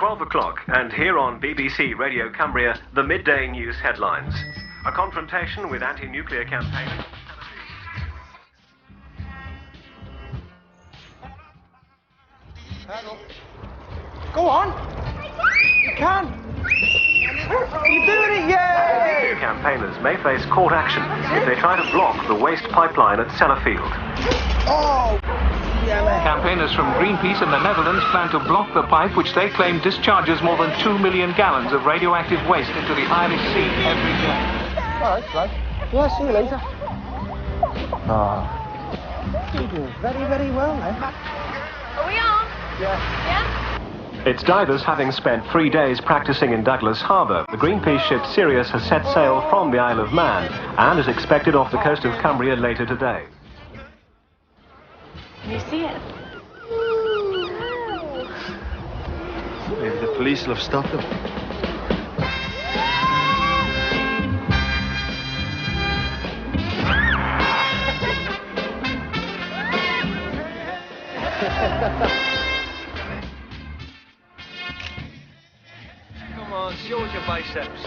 12 o'clock, and here on BBC Radio Cumbria, the midday news headlines. A confrontation with anti-nuclear campaigners. Go on! You can! You're doing it, yay! Nuclear campaigners may face court action if they try to block the waste pipeline at Sellafield. Oh! Campaigners from Greenpeace and the Netherlands plan to block the pipe which they claim discharges more than 2 million gallons of radioactive waste into the Irish Sea every day. All right, right. Yeah, see you later. Oh. You're doing very, very well, then. Are we on? Yeah? Its divers having spent 3 days practicing in Douglas Harbour, the Greenpeace ship Sirius has set sail from the Isle of Man and is expected off the coast of Cumbria later today. Can you see it? Maybe the police will have stopped them. Come on, show us your biceps.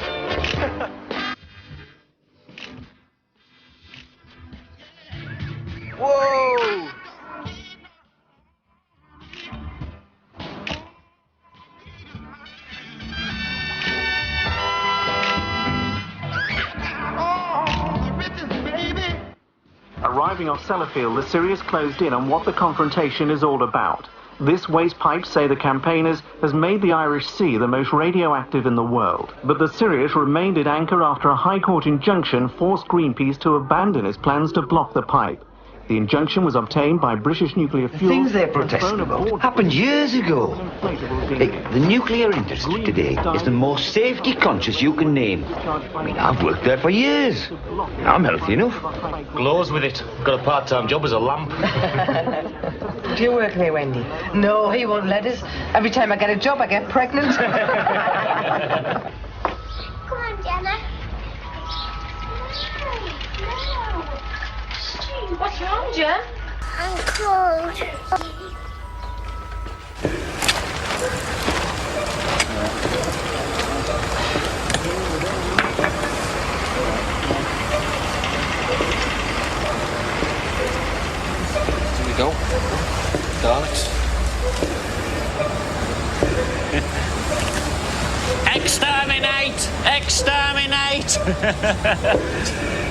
Whoa! Arriving off Sellafield, the Sirius closed in on what the confrontation is all about. This waste pipe, say the campaigners, has made the Irish Sea the most radioactive in the world. But the Sirius remained at anchor after a High Court injunction forced Greenpeace to abandon its plans to block the pipe. The injunction was obtained by British Nuclear Fuel. The things they're protesting about happened years ago. The nuclear industry today is the most safety conscious you can name. I mean, I've worked there for years. I'm healthy enough. Glows with it. Got a part-time job as a lamp. Do you work there, Wendy? No, he won't let us. Every time I get a job, I get pregnant. Come on, Gemma. No. What's wrong, Jem? I'm cold. Here we go. Daleks. Exterminate! Exterminate!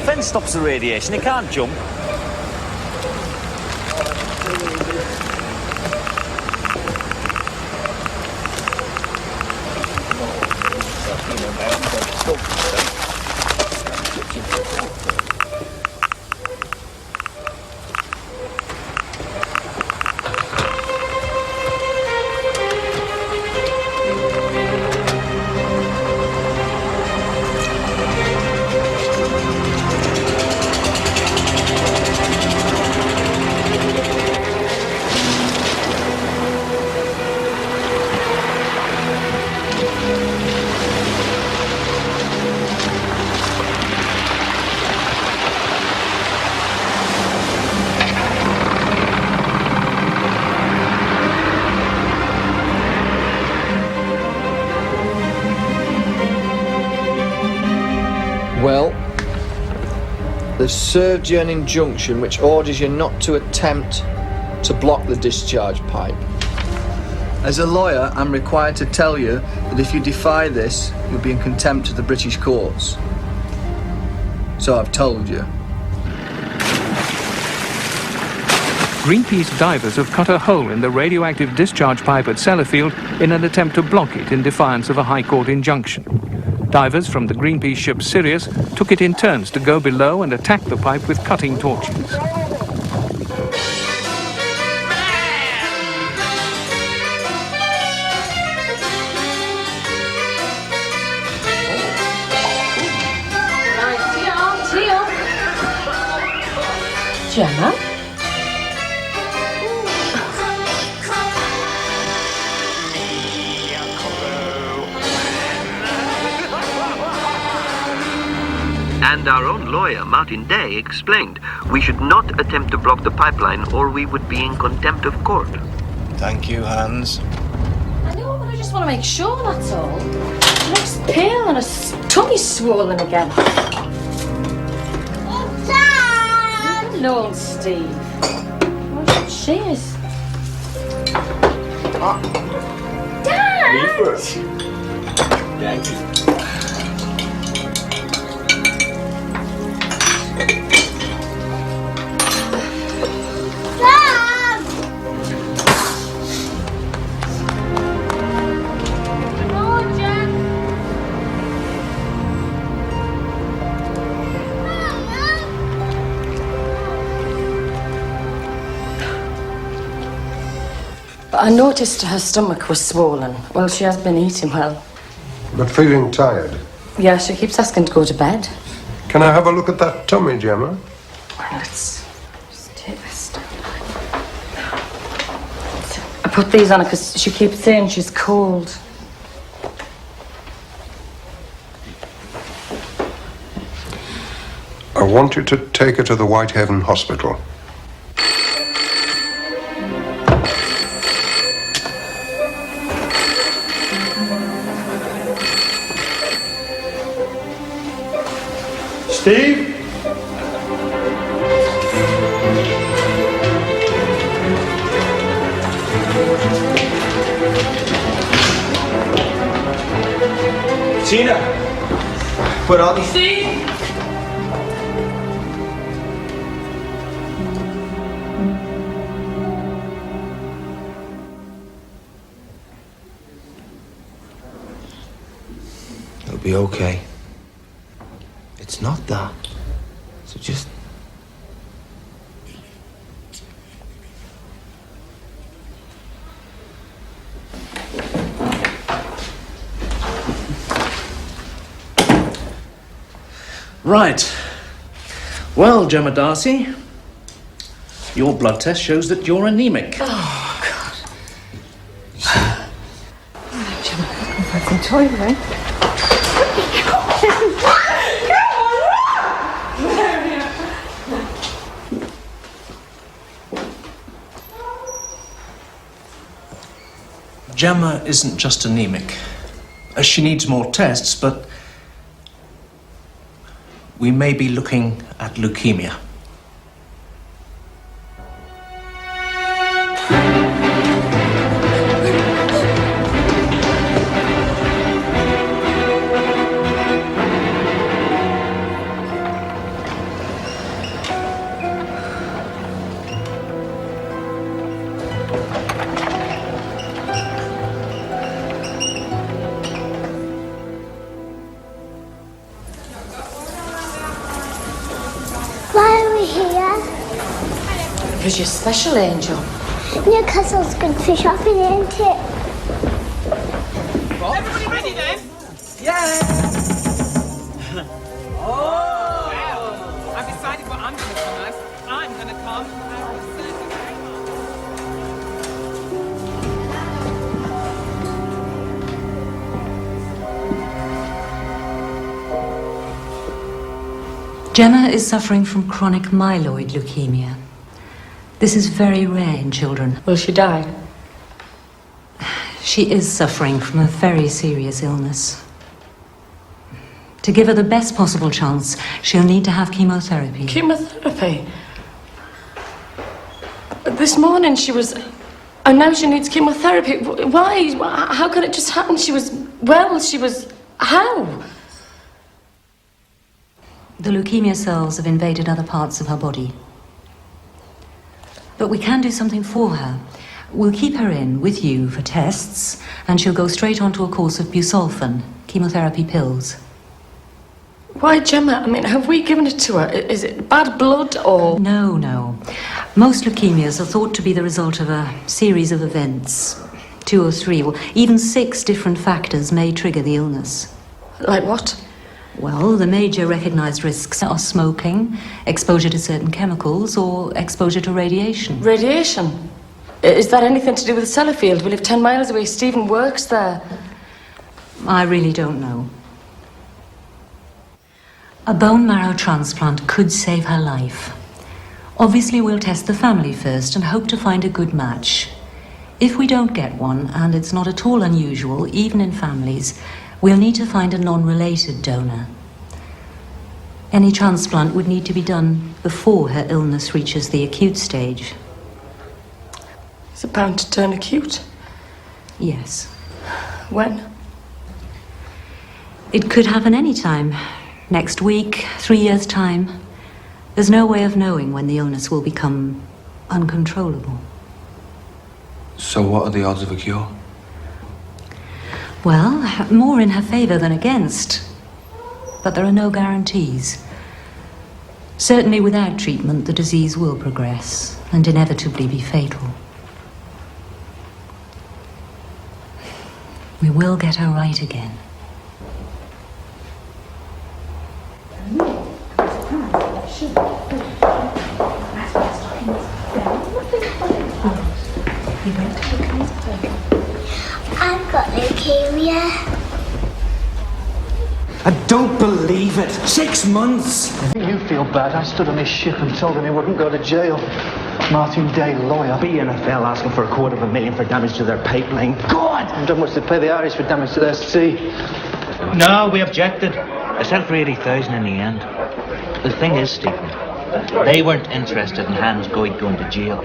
Fence stops the radiation, it can't jump. Well, they've served you an injunction which orders you not to attempt to block the discharge pipe. As a lawyer, I'm required to tell you that if you defy this, you'll be in contempt of the British courts. So I've told you. Greenpeace divers have cut a hole in the radioactive discharge pipe at Sellafield in an attempt to block it in defiance of a High Court injunction. Divers from the Greenpeace ship Sirius took it in turns to go below and attack the pipe with cutting torches. Right, tea on. Gemma? And our own lawyer, Martin Day, explained we should not attempt to block the pipeline or we would be in contempt of court. Thank you, Hans. I know what we're just want to make sure, that's all. She looks pale and her tummy's swollen again. Dad! Hello, Steve. Well, she is. Dad! Me first. Thank you. I noticed her stomach was swollen. Well, she has been eating well. But feeling tired. Yeah, she keeps asking to go to bed. Can I have a look at that tummy, Gemma? Well, let's just take this down. I put these on her because she keeps saying she's cold. I want you to take her to the Whitehaven Hospital. Steve? Tina? Put on these. Steve! It'll be okay. It's not that. So just... Right. Well, Gemma Darcy, your blood test shows that you're anemic. Oh, God. Gemma, come back from the toilet. Gemma isn't just anemic. She needs more tests, but we may be looking at leukemia. Because you're special, Angel. Newcastle's good for shopping, ain't it? Everybody ready then? Yeah. Oh! Wow. I've decided what I'm going to come as. I'm going to come Gemma is suffering from chronic myeloid leukemia. This is very rare in children. Will she die? She is suffering from a very serious illness. To give her the best possible chance, she'll need to have chemotherapy. Chemotherapy? This morning she was... And now she needs chemotherapy. Why? How could it just happen? She was... Well, she was... How? The leukemia cells have invaded other parts of her body. But we can do something for her. We'll keep her in with you for tests, and she'll go straight onto a course of busulfan, chemotherapy pills. Why, Gemma? I mean, have we given it to her? Is it bad blood or...? No, no. Most leukemias are thought to be the result of a series of events. 2 or 3, or even 6 different factors may trigger the illness. Like what? Well, the major recognised risks are smoking, exposure to certain chemicals, or exposure to radiation. Radiation? Is that anything to do with Sellafield? We live 10 miles away. Stephen works there. I really don't know. A bone marrow transplant could save her life. Obviously, we'll test the family first and hope to find a good match. If we don't get one, and it's not at all unusual, even in families, we'll need to find a non-related donor. Any transplant would need to be done before her illness reaches the acute stage. Is it bound to turn acute? Yes. When? It could happen any time. Next week, 3 years' time. There's no way of knowing when the illness will become uncontrollable. So what are the odds of a cure? Well, more in her favour than against. But there are no guarantees. Certainly without treatment, the disease will progress and inevitably be fatal. We will get her right again. I've got leukemia. I don't believe it. 6 months! I think you feel bad. I stood on his ship and told him he wouldn't go to jail. Martin Day, lawyer. BNFL asking for $250,000 for damage to their pipeline. God! And how much they pay the Irish for damage to their sea? No, we objected. I settled for 80,000 in the end. The thing is, Stephen, they weren't interested in Hans Goyd going to jail.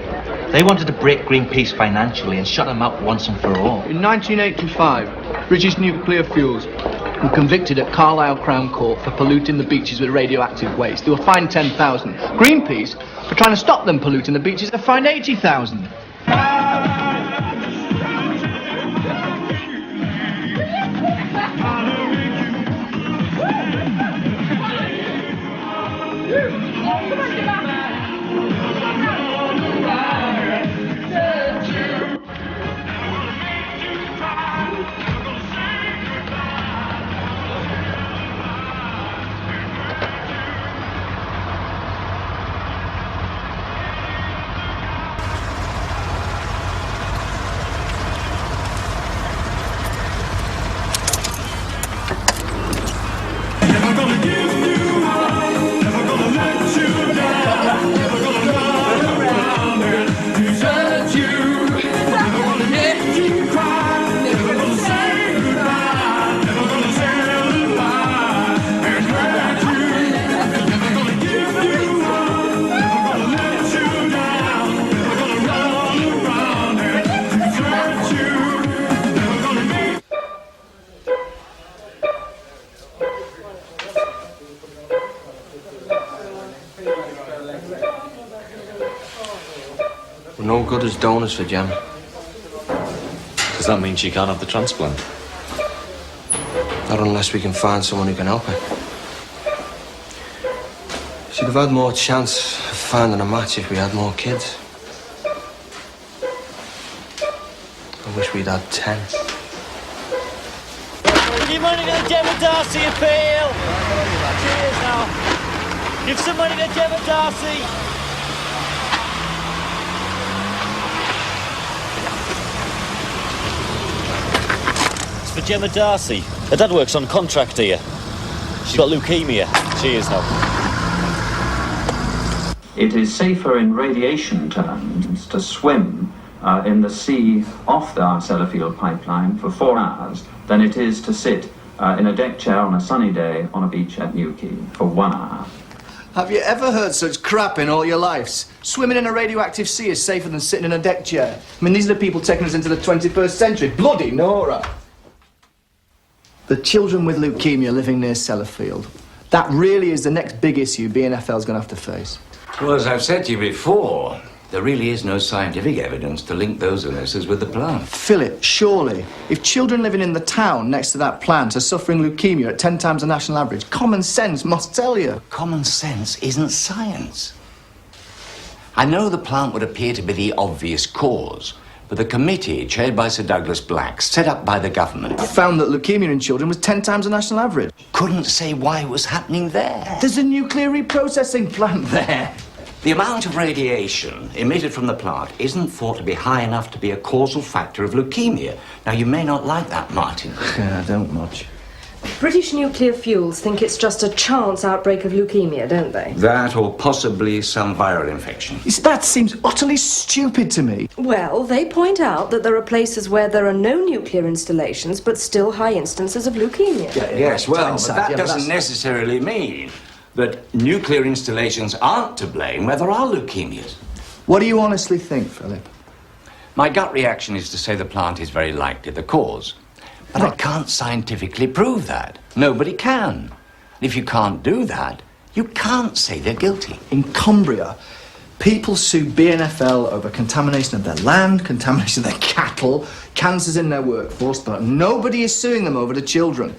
They wanted to break Greenpeace financially and shut him up once and for all. In 1985, British Nuclear Fuels were convicted at Carlisle Crown Court for polluting the beaches with radioactive waste. They were fined 10,000. Greenpeace, for trying to stop them polluting the beaches, they fined 80,000. We're no good as donors for Gemma. Does that mean she can't have the transplant? Not unless we can find someone who can help her. She'd have had more chance of finding a match if we had more kids. I wish we'd had 10. Give money to the Gemma Darcy appeal! Cheers now. Give some money to Gemma Darcy! It's for Gemma Darcy. Her dad works on contract here. She's got leukemia. Cheers now. It is safer in radiation terms to swim in the sea off the Sellafield pipeline for 4 hours than it is to sit in a deck chair on a sunny day on a beach at Newquay for 1 hour. Have you ever heard such crap in all your lives? Swimming in a radioactive sea is safer than sitting in a deck chair. I mean, these are the people taking us into the 21st century. Bloody Nora! The children with leukemia living near Sellafield. That really is the next big issue BNFL's going to have to face. Well, as I've said to you before, there really is no scientific evidence to link those illnesses with the plant. Philip, surely, if children living in the town next to that plant are suffering leukemia at 10 times the national average, common sense must tell you. Common sense isn't science. I know the plant would appear to be the obvious cause, but the committee, chaired by Sir Douglas Black, set up by the government, found that leukemia in children was 10 times the national average. Couldn't say why it was happening there. There's a nuclear reprocessing plant there. The amount of radiation emitted from the plant isn't thought to be high enough to be a causal factor of leukemia. Now, you may not like that, Martin. Yeah, I don't much. British Nuclear Fuels think it's just a chance outbreak of leukemia, don't they? That or possibly some viral infection. That seems utterly stupid to me. Well, they point out that there are places where there are no nuclear installations, but still high instances of leukemia. Yes, well, but that doesn't necessarily mean that nuclear installations aren't to blame where there are leukemias. What do you honestly think, Philip? My gut reaction is to say the plant is very likely the cause. But I can't scientifically prove that. Nobody can. If you can't do that, you can't say they're guilty. In Cumbria, people sue BNFL over contamination of their land, contamination of their cattle, cancers in their workforce, but nobody is suing them over the children.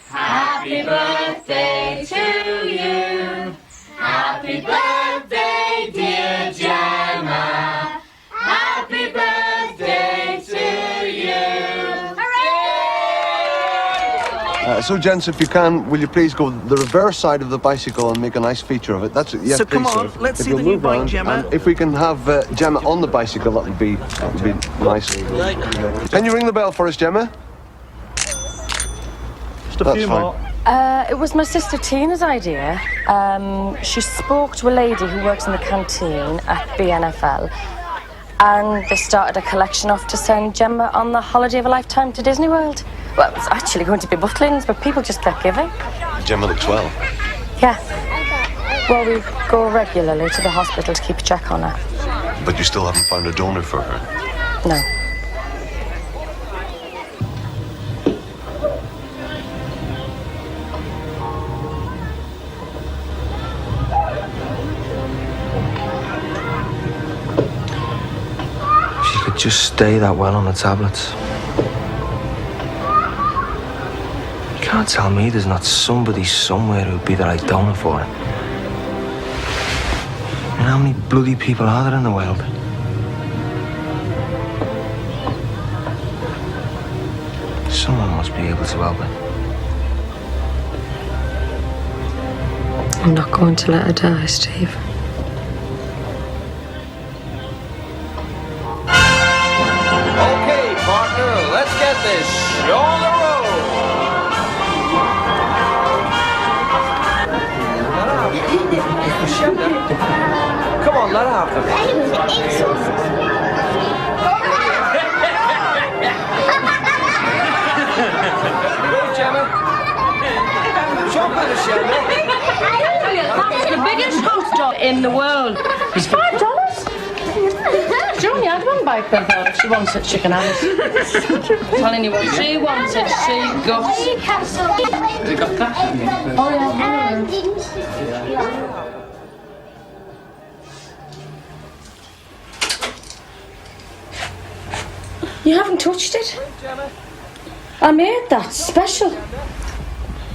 Happy birthday to you. Happy birthday, dear Gemma. Happy birthday to you. So, gents, if you can, will you please go the reverse side of the bicycle and make a nice feature of it? That's it. Yes, So please, come on, sir. let's If see you'll the new move bike, round, Gemma. and if we can have Gemma on the bicycle, that would be nice. Can you ring the bell for us, Gemma? Just a few more. It was my sister Tina's idea. She spoke to a lady who works in the canteen at BNFL, and they started a collection off to send Gemma on the holiday of a lifetime to Disney World. Well, it was actually going to be Butlins, but people just kept giving. Gemma looks well. Yeah. Well, we go regularly to the hospital to keep a check on her. But you still haven't found a donor for her? No. She could just stay that well on the tablets. You can't tell me there's not somebody somewhere who'd be the right donor for it. And how many bloody people are there in the world? Someone must be able to help her. I'm not going to let her die, Steve. Okay, partner, let's get this show on the road. Come on, let her have them. Go, Gemma. Jump in the shed, That's the biggest house dog in the world. It's $5. She only had one bike then, though. If she wants it, she can have it. I'm telling you what, she wants it, she got it. Has it got that? Oh, yeah. You haven't touched it? I made that special.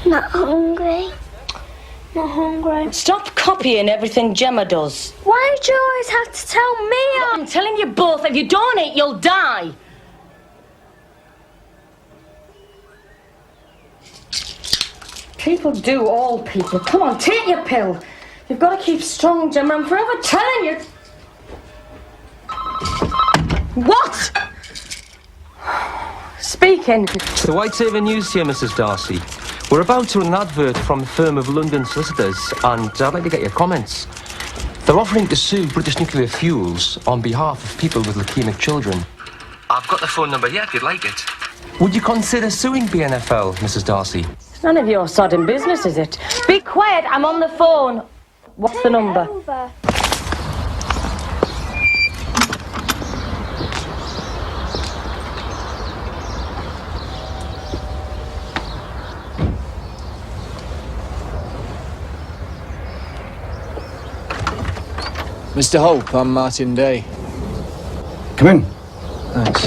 Not hungry. Not hungry. Stop copying everything Gemma does. Why do you always have to tell me? I'm telling you both, if you don't eat, you'll die. People do, all people. Come on, take your pill. You've got to keep strong, Gemma. I'm forever telling you. What? Speaking. The White Saver News here, Mrs. Darcy. We're about to run an advert from a firm of London solicitors, and I'd like to get your comments. They're offering to sue British Nuclear Fuels on behalf of people with leukemic children. I've got the phone number here if you'd like it. Would you consider suing BNFL, Mrs. Darcy? It's none of your sodding business, is it? Be quiet, I'm on the phone. What's the number? Mr. Hope, I'm Martin Day. Come in. Thanks.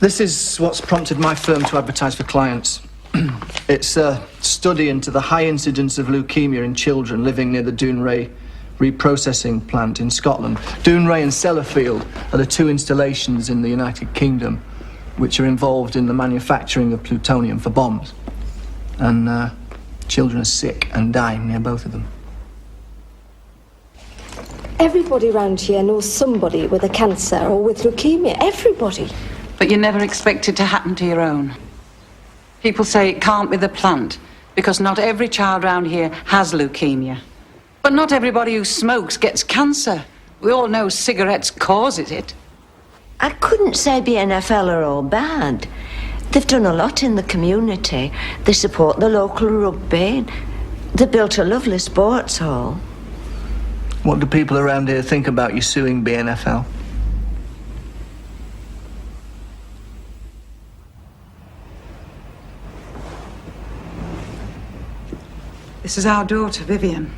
This is what's prompted my firm to advertise for clients. It's a study into the high incidence of leukemia in children living near the Dounreay reprocessing plant in Scotland. Dounreay and Sellafield are the two installations in the United Kingdom which are involved in the manufacturing of plutonium for bombs. And children are sick and dying near both of them. Everybody round here knows somebody with a cancer or with leukemia. Everybody. But you never expect it to happen to your own. People say it can't be the plant because not every child round here has leukemia. But not everybody who smokes gets cancer. We all know cigarettes causes it. I couldn't say BNFL are all bad. They've done a lot in the community. They support the local rugby. They built a lovely sports hall. What do people around here think about you suing BNFL? This is our daughter, Vivian.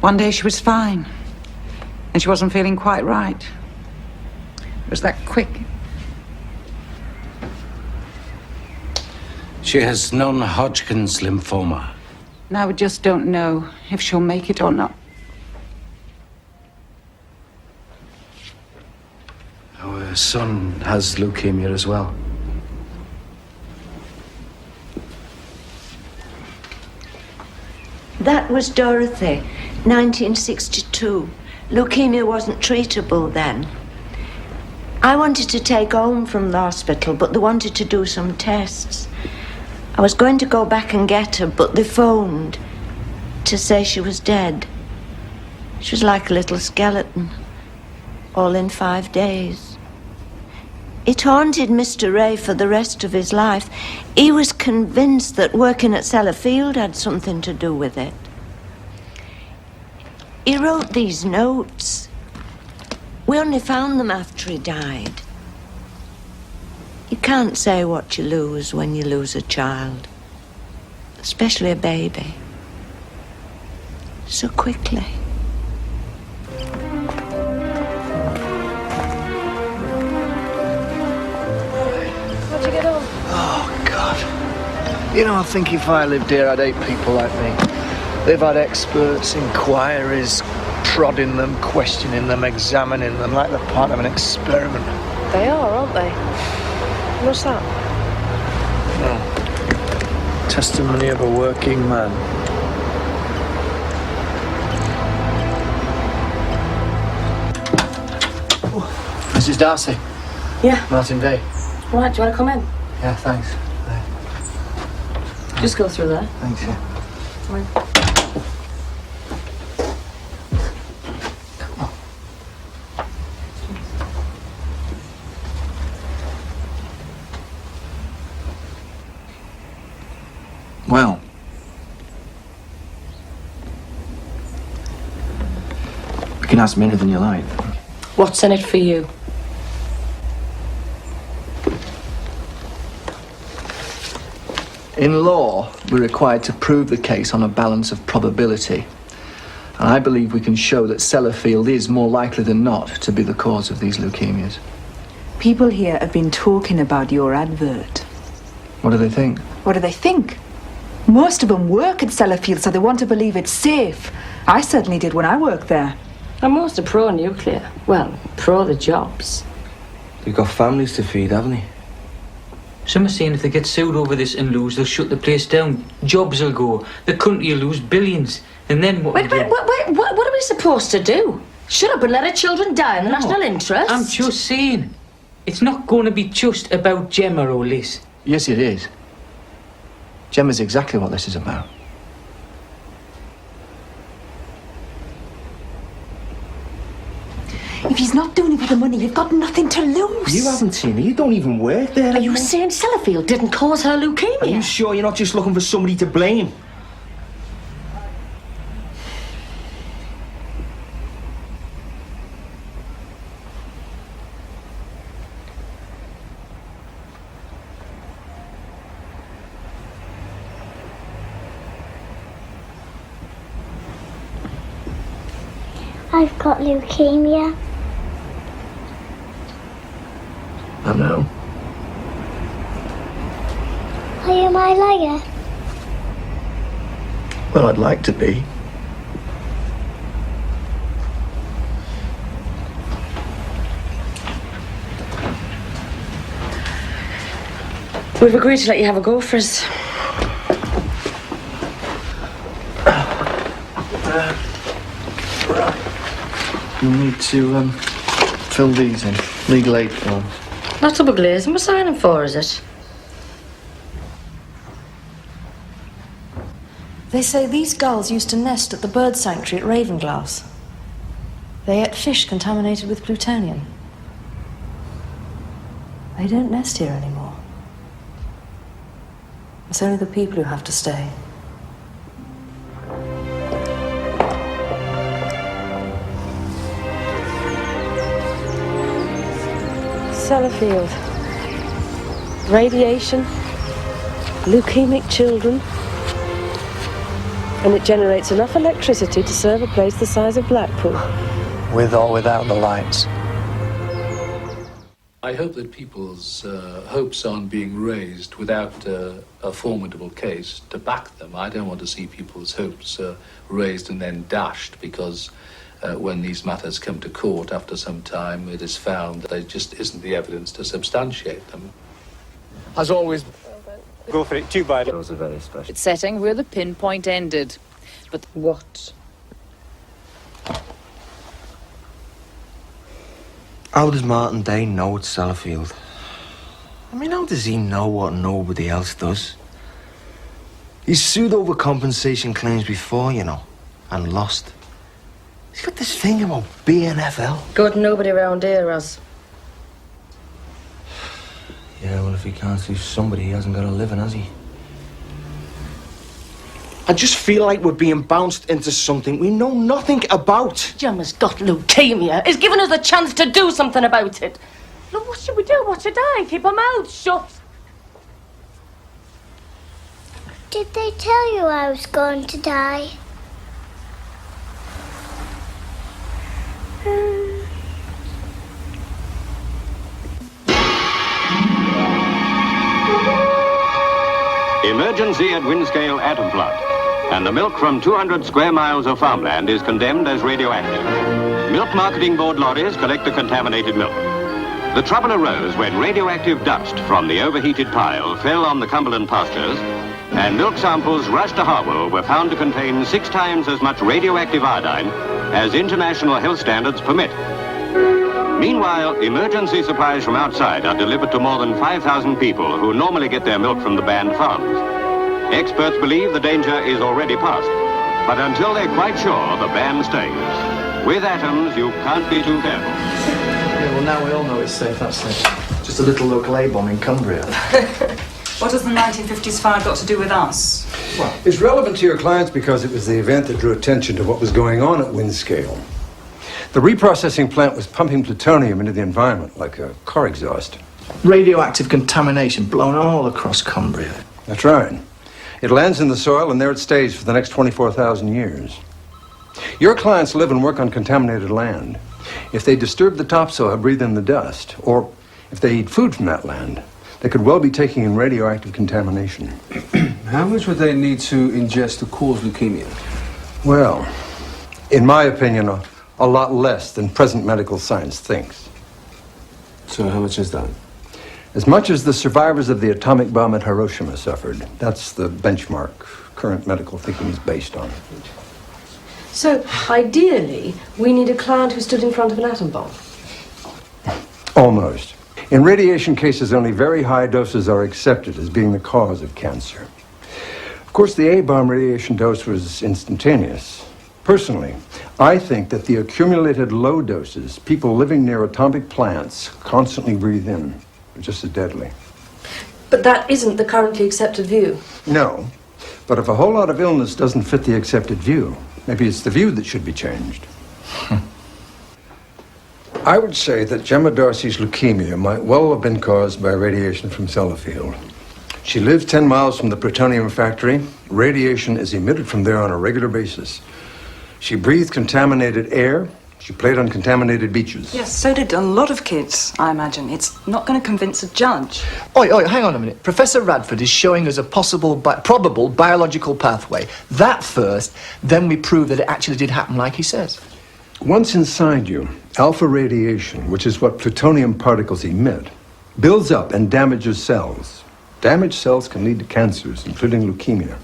One day she was fine, and she wasn't feeling quite right. It was that quick. She has non-Hodgkin's lymphoma. Now we just don't know if she'll make it or not. Our son has leukemia as well. That was Dorothy, 1962. Leukemia wasn't treatable then. I wanted to take her home from the hospital, but they wanted to do some tests. I was going to go back and get her, but they phoned to say she was dead. She was like a little skeleton, all in 5 days. It haunted Mr. Ray for the rest of his life. He was convinced that working at Sellafield had something to do with it. He wrote these notes. We only found them after he died. You can't say what you lose when you lose a child, especially a baby, so quickly. How'd you get on? Oh, God. You know, I think if I lived here, I'd hate people like me. They've had experts, inquiries, prodding them, questioning them, examining them, like they're part of an experiment. They are, aren't they? What's that? Oh. Testimony of a working man. Mrs. Darcy. Yeah. Martin Day. Right, do you want to come in? Yeah, thanks. Just go through there. Thanks, yeah. Come in. Well, you can ask me anything you like. What's in it for you? In law, we're required to prove the case on a balance of probability. And I believe we can show that Sellafield is more likely than not to be the cause of these leukemias. People here have been talking about your advert. What do they think? What do they think? Most of them work at Sellafield, so they want to believe it's safe. I certainly did when I worked there. And most are pro-nuclear. Well, pro the jobs. They've got families to feed, haven't they? Some are saying if they get sued over this and lose, they'll shut the place down. Jobs will go. The country will lose billions. And then what? Wait, what are we supposed to do? Shut up and let our children die in the national interest? I'm just saying. It's not going to be just about Gemma or Liz. Yes, it is. Gemma's exactly what this is about. If he's not doing it for the money, you've got nothing to lose. You haven't seen her. You don't even work there. Are you saying Sellafield didn't cause her leukemia? Are you sure you're not just looking for somebody to blame? I've got leukemia. I know. Are you my liar? Well, I'd like to be. We've agreed to let you have a go for us. Right. You'll need to fill these in. Legal aid forms. Not double glazing we're signing for, is it? They say these gulls used to nest at the bird sanctuary at Ravenglass. They ate fish contaminated with plutonium. They don't nest here anymore. It's only the people who have to stay. Sellafield. Radiation. Leukemic children. And it generates enough electricity to serve a place the size of Blackpool. With or without the lights. I hope that people's hopes aren't being raised without a formidable case to back them. I don't want to see people's hopes raised and then dashed because when these matters come to court after some time, it is found that there just isn't the evidence to substantiate them. As always, go for it. Too bad. Those are very special. It's setting where the pinpoint ended. But what? How does Martin Day know it's Sellafield? I mean, how does he know what nobody else does? He's sued over compensation claims before, you know, and lost. He's got this thing about BNFL. Good nobody around here has. Yeah, well, if he can't sue somebody, he hasn't got a living, has he? I just feel like we're being bounced into something we know nothing about. Gemma's got leukemia. He's given us a chance to do something about it. Look, what should we do? What should I? Keep our mouths shut. Did they tell you I was going to die? Emergency at Windscale Atom Plant. And the milk from 200 square miles of farmland is condemned as radioactive. Milk Marketing Board lorries collect the contaminated milk. The trouble arose when radioactive dust from the overheated pile fell on the Cumberland pastures, and milk samples rushed to Harwell were found to contain 6 times as much radioactive iodine as international health standards permit. Meanwhile, emergency supplies from outside are delivered to more than 5,000 people who normally get their milk from the banned farms. Experts believe the danger is already past, but until they're quite sure, the ban stays. With atoms, you can't be too careful. Yeah, well, now we all know it's safe, that's it. Just a little local A-bomb in Cumbria. What has the 1950s fire got to do with us? Well, it's relevant to your clients because it was the event that drew attention to what was going on at Windscale. The reprocessing plant was pumping plutonium into the environment like a car exhaust. Radioactive contamination blown all across Cumbria. That's right. It lands in the soil and there it stays for the next 24,000 years. Your clients live and work on contaminated land. If they disturb the topsoil, breathe in the dust, or if they eat food from that land, they could well be taking in radioactive contamination. How much would they need to ingest to cause leukemia? Well, in my opinion, a lot less than present medical science thinks. So how much is that? As much as the survivors of the atomic bomb at Hiroshima suffered. That's the benchmark current medical thinking is based on. So, ideally, we need a client who stood in front of an atom bomb. Almost. In radiation cases, only very high doses are accepted as being the cause of cancer. Of course, the A-bomb radiation dose was instantaneous. Personally, I think that the accumulated low doses people living near atomic plants constantly breathe in are just as deadly. But that isn't the currently accepted view. No, but if a whole lot of illness doesn't fit the accepted view, maybe it's the view that should be changed. I would say that Gemma Darcy's leukemia might well have been caused by radiation from Sellafield. She lives 10 miles from the plutonium factory. Radiation is emitted from there on a regular basis. She breathed contaminated air. She played on contaminated beaches. Yes, so did a lot of kids, I imagine. It's not going to convince a judge. Oi, hang on a minute. Professor Radford is showing us a probable biological pathway. That first, then we prove that it actually did happen like he says. Once inside you, alpha radiation, which is what plutonium particles emit, builds up and damages cells. Damaged cells can lead to cancers, including leukemia.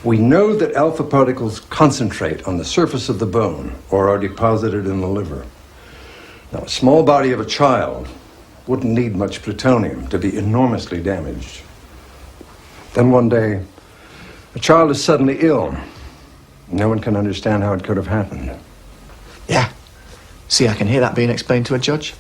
We know that alpha particles concentrate on the surface of the bone or are deposited in the liver. Now, a small body of a child wouldn't need much plutonium to be enormously damaged. Then one day, a child is suddenly ill. No one can understand how it could have happened. Yeah. See, I can hear that being explained to a judge.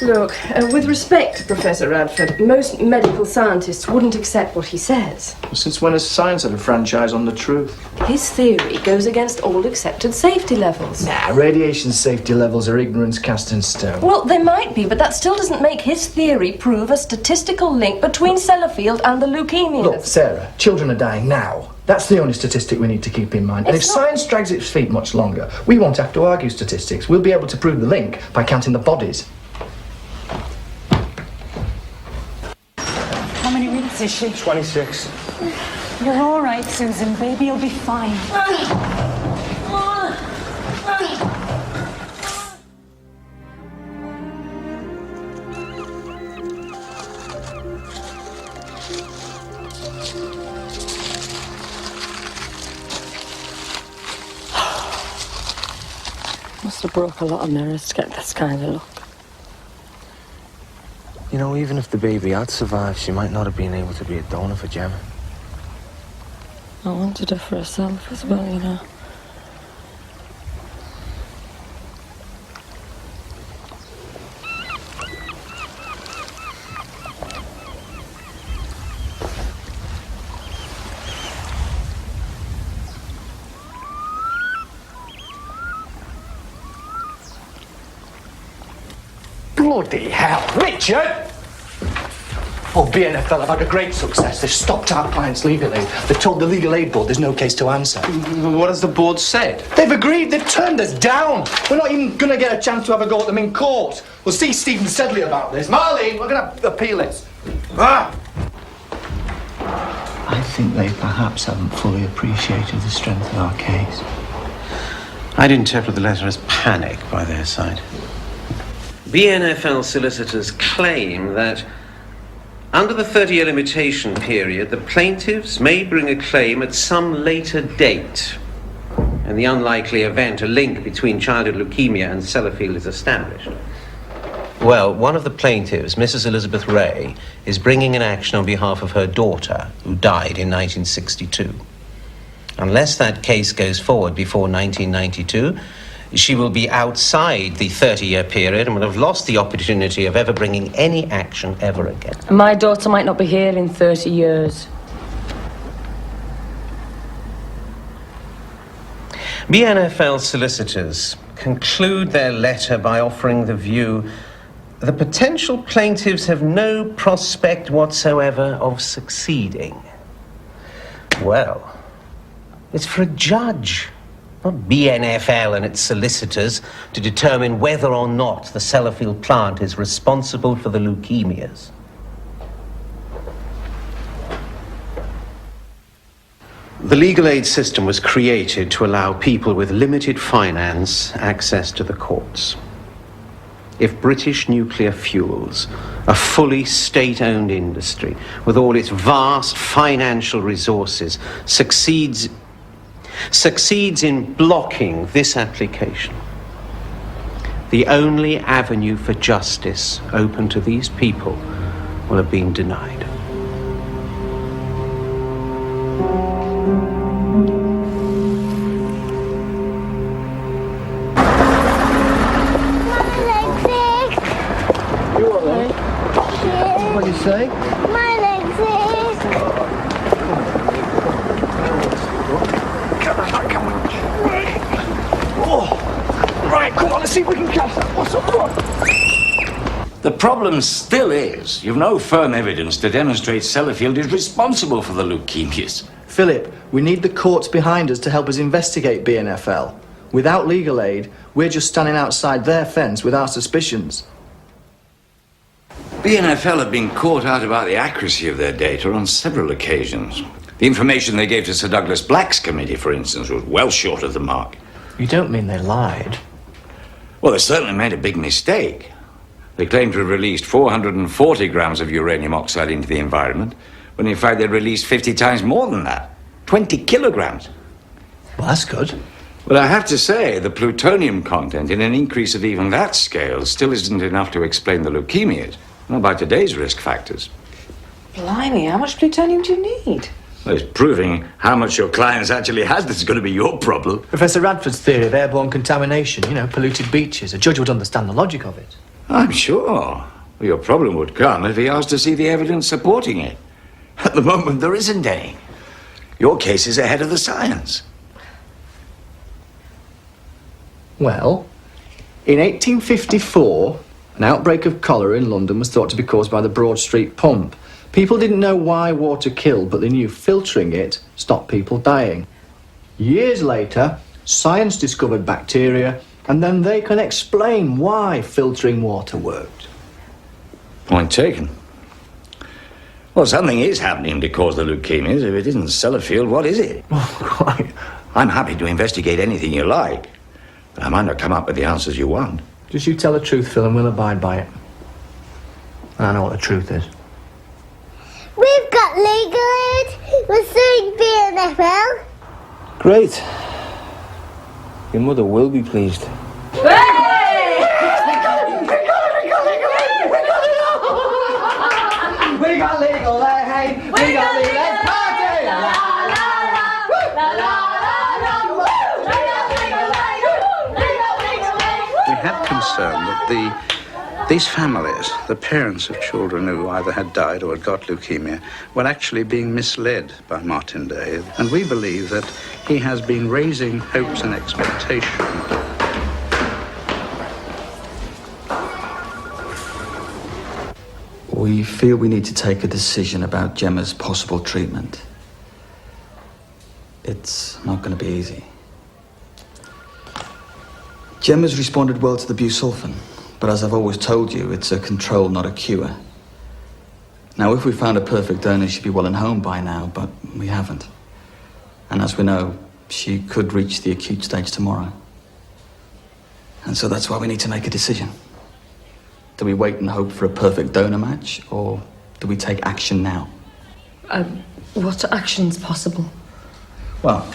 Look, with respect to Professor Radford, most medical scientists wouldn't accept what he says. Since when has science had a franchise on the truth? His theory goes against all accepted safety levels. Nah, radiation safety levels are ignorance cast in stone. Well, they might be, but that still doesn't make his theory prove a statistical link between Sellafield and the leukemias. Look, Sarah, children are dying now. That's the only statistic we need to keep in mind. And if science drags its feet much longer, we won't have to argue statistics. We'll be able to prove the link by counting the bodies. How many weeks is she? 26. You're all right, Susan. Baby will be fine. Must have broke a lot of mirrors to get this kind of look. You know, even if the baby had survived, she might not have been able to be a donor for Gemma. I wanted her for herself as well, you know. Bloody hell, Richard! Oh, BNFL have had a great success. They've stopped our clients legally. They've told the legal aid board there's no case to answer. What has the board said? They've agreed. They've turned us down. We're not even going to get a chance to have a go at them in court. We'll see Stephen Sedley about this. Marlene, we're going to appeal it. Ah! I think they perhaps haven't fully appreciated the strength of our case. I'd interpret the letter as panic by their side. BNFL solicitors claim that under the 30-year limitation period, the plaintiffs may bring a claim at some later date. In the unlikely event a link between childhood leukemia and Sellafield is established. Well, one of the plaintiffs, Mrs. Elizabeth Ray, is bringing an action on behalf of her daughter, who died in 1962. Unless that case goes forward before 1992, she will be outside the 30-year period and will have lost the opportunity of ever bringing any action ever again. My daughter might not be here in 30 years. BNFL solicitors conclude their letter by offering the view the potential plaintiffs have no prospect whatsoever of succeeding. Well, it's for a judge, not BNFL and its solicitors, to determine whether or not the Sellafield plant is responsible for the leukemias. The legal aid system was created to allow people with limited finance access to the courts. If British nuclear fuels, a fully state-owned industry with all its vast financial resources, succeeds in blocking this application, the only avenue for justice open to these people will have been denied. What do you say? My leg's sick. Oh, right, come on, let's see if we can catch that. What's up, come on? The problem still is you've no firm evidence to demonstrate Sellafield is responsible for the leukemias. Philip, we need the courts behind us to help us investigate BNFL. Without legal aid, we're just standing outside their fence with our suspicions. BNFL have been caught out about the accuracy of their data on several occasions. The information they gave to Sir Douglas Black's committee, for instance, was well short of the mark. You don't mean they lied? Well, they certainly made a big mistake. They claimed to have released 440 grams of uranium oxide into the environment, when in fact they released 50 times more than that. 20 kilograms. Well, that's good. But I have to say, the plutonium content in an increase of even that scale still isn't enough to explain the leukemias, not by today's risk factors. Blimey, how much plutonium do you need? Well, it's proving how much your clients actually has that's going to be your problem. Professor Radford's theory of airborne contamination, polluted beaches. A judge would understand the logic of it. I'm sure. Well, your problem would come if he asked to see the evidence supporting it. At the moment, there isn't any. Your case is ahead of the science. Well, in 1854, an outbreak of cholera in London was thought to be caused by the Broad Street pump. People didn't know why water killed, but they knew filtering it stopped people dying. Years later, science discovered bacteria, and then they can explain why filtering water worked. Point taken. Well, something is happening to cause the leukemias. If it isn't Sellafield, what is it? Right. I'm happy to investigate anything you like, but I might not come up with the answers you want. Just you tell the truth, Phil, and we'll abide by it. I know what the truth is. We've got legal aid. We're suing BNFL. Great. Your mother will be pleased. We got legal aid. We got legal aid. Party! La la la. We had concern that these families, the parents of children who either had died or had got leukemia, were actually being misled by Martin Day. And we believe that he has been raising hopes and expectations. We feel we need to take a decision about Gemma's possible treatment. It's not going to be easy. Gemma's responded well to the busulfan, but as I've always told you, it's a control, not a cure. Now, if we found a perfect donor, she'd be well and home by now, but we haven't. And as we know, she could reach the acute stage tomorrow. And so that's why we need to make a decision. Do we wait and hope for a perfect donor match, or do we take action now? What action's possible? Well,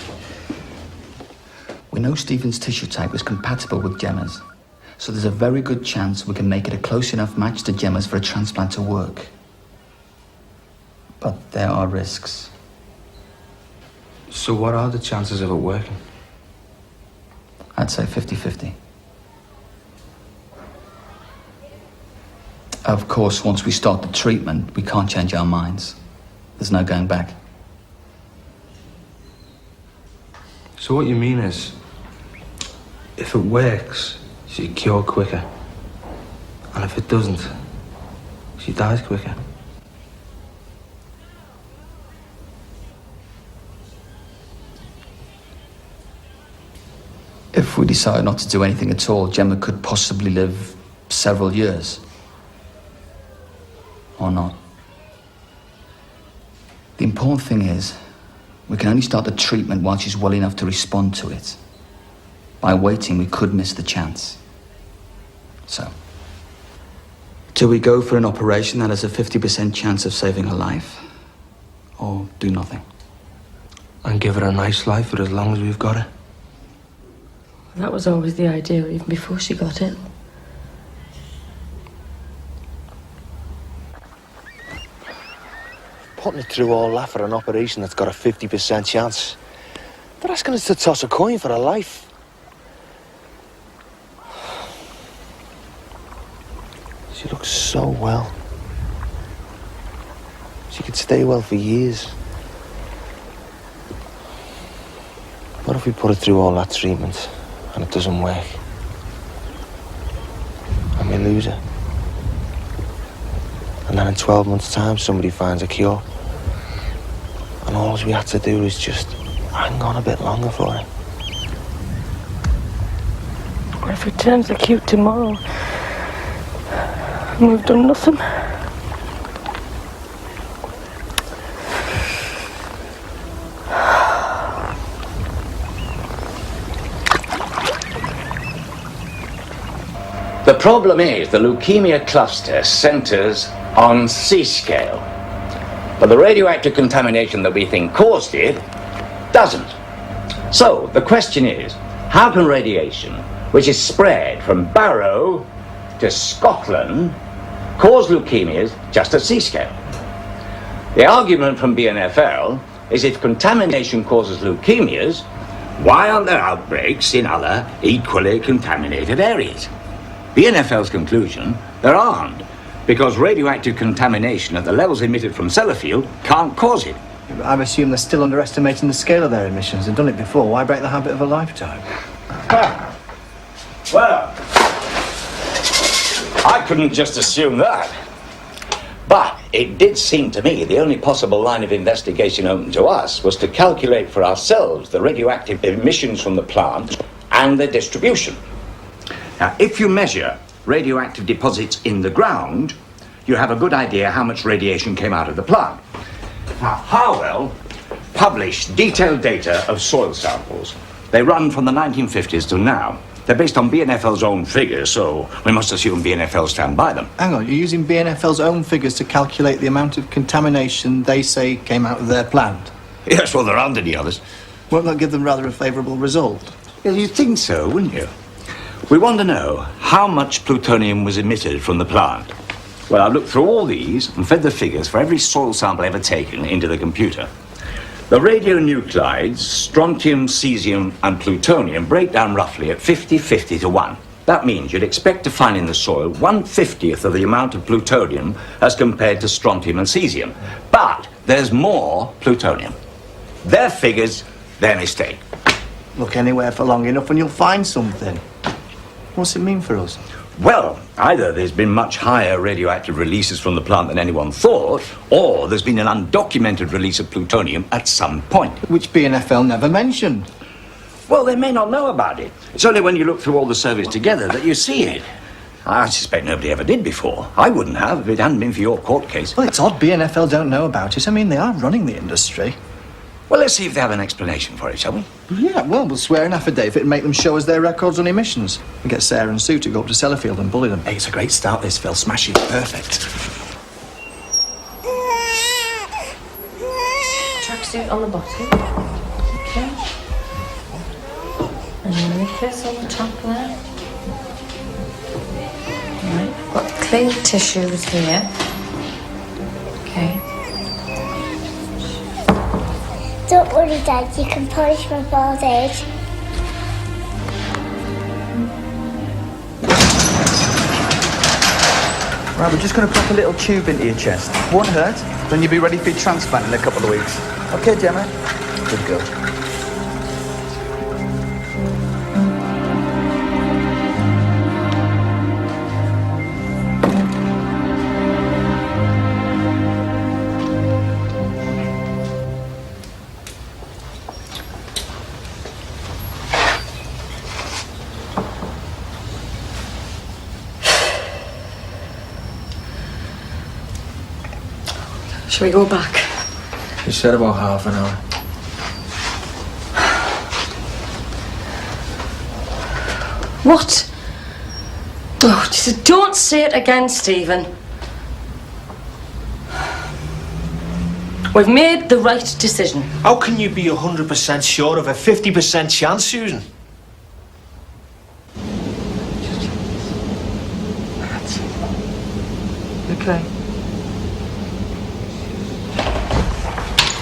we know Stephen's tissue type was compatible with Gemma's, so there's a very good chance we can make it a close enough match to Gemma's for a transplant to work. But there are risks. So what are the chances of it working? I'd say 50-50. Of course, once we start the treatment, we can't change our minds. There's no going back. So what you mean is, if it works, she cures quicker. And if it doesn't, she dies quicker. If we decide not to do anything at all, Gemma could possibly live several years. Or not. The important thing is, we can only start the treatment while she's well enough to respond to it. By waiting, we could miss the chance. So, do we go for an operation that has a 50% chance of saving her life? Or do nothing? And give her a nice life for as long as we've got her? That was always the idea, even before she got ill. Putting it through all that for an operation that's got a 50% chance. They're asking us to toss a coin for her life. She looks so well. She could stay well for years. What if we put her through all that treatment and it doesn't work? And we lose her? And then in 12 months' time, somebody finds a cure. And all we have to do is just hang on a bit longer for it. What if it turns acute tomorrow? And we've done nothing. The problem is the leukemia cluster centers on C-scale. But the radioactive contamination that we think caused it doesn't. So the question is, how can radiation, which is spread from Barrow to Scotland, cause leukemias just at C-scale? The argument from BNFL is if contamination causes leukemias, why aren't there outbreaks in other equally contaminated areas? BNFL's conclusion, there aren't, because radioactive contamination at the levels emitted from Sellafield can't cause it. I've assumed they're still underestimating the scale of their emissions. They've done it before. Why break the habit of a lifetime? Well, I couldn't just assume that. But it did seem to me the only possible line of investigation open to us was to calculate for ourselves the radioactive emissions from the plant and their distribution. Now, if you measure radioactive deposits in the ground, you have a good idea how much radiation came out of the plant. Now, Harwell published detailed data of soil samples. They run from the 1950s to now. They're based on BNFL's own figures, so we must assume BNFL stand by them. Hang on, you're using BNFL's own figures to calculate the amount of contamination they say came out of their plant? Yes, well, there aren't any others. Won't that give them rather a favourable result? Well, you'd think so, wouldn't you? We want to know how much plutonium was emitted from the plant. Well, I've looked through all these and fed the figures for every soil sample ever taken into the computer. The radionuclides, strontium, cesium, and plutonium break down roughly at 50-50 to 1. That means you'd expect to find in the soil 1/50th of the amount of plutonium as compared to strontium and cesium. But there's more plutonium. Their figures, their mistake. Look anywhere for long enough and you'll find something. What's it mean for us? Well, either there's been much higher radioactive releases from the plant than anyone thought, or there's been an undocumented release of plutonium at some point. Which BNFL never mentioned. Well, they may not know about it. It's only when you look through all the surveys together that you see it. I suspect nobody ever did before. I wouldn't have if it hadn't been for your court case. Well, it's odd BNFL don't know about it. I mean, they are running the industry. Well, let's see if they have an explanation for it, shall we? Yeah, well, we'll swear an affidavit and make them show us their records on emissions. And get Sarah and Sue to go up to Sellafield and bully them. Hey, it's a great start, this, Phil. Smash it. Perfect. Tracksuit on the bottom. Okay. And knickers on the top there. Right, I've got clean tissues here. Okay. Don't worry, Dad, you can polish my bald head. Right, we're just going to pop a little tube into your chest. Won't hurt, then you'll be ready for your transplant in a couple of weeks. Okay, Gemma? Good girl. Shall we go back? You said about half an hour. What? Oh, just don't say it again, Stephen. We've made the right decision. How can you be 100% sure of a 50% chance, Susan? Okay.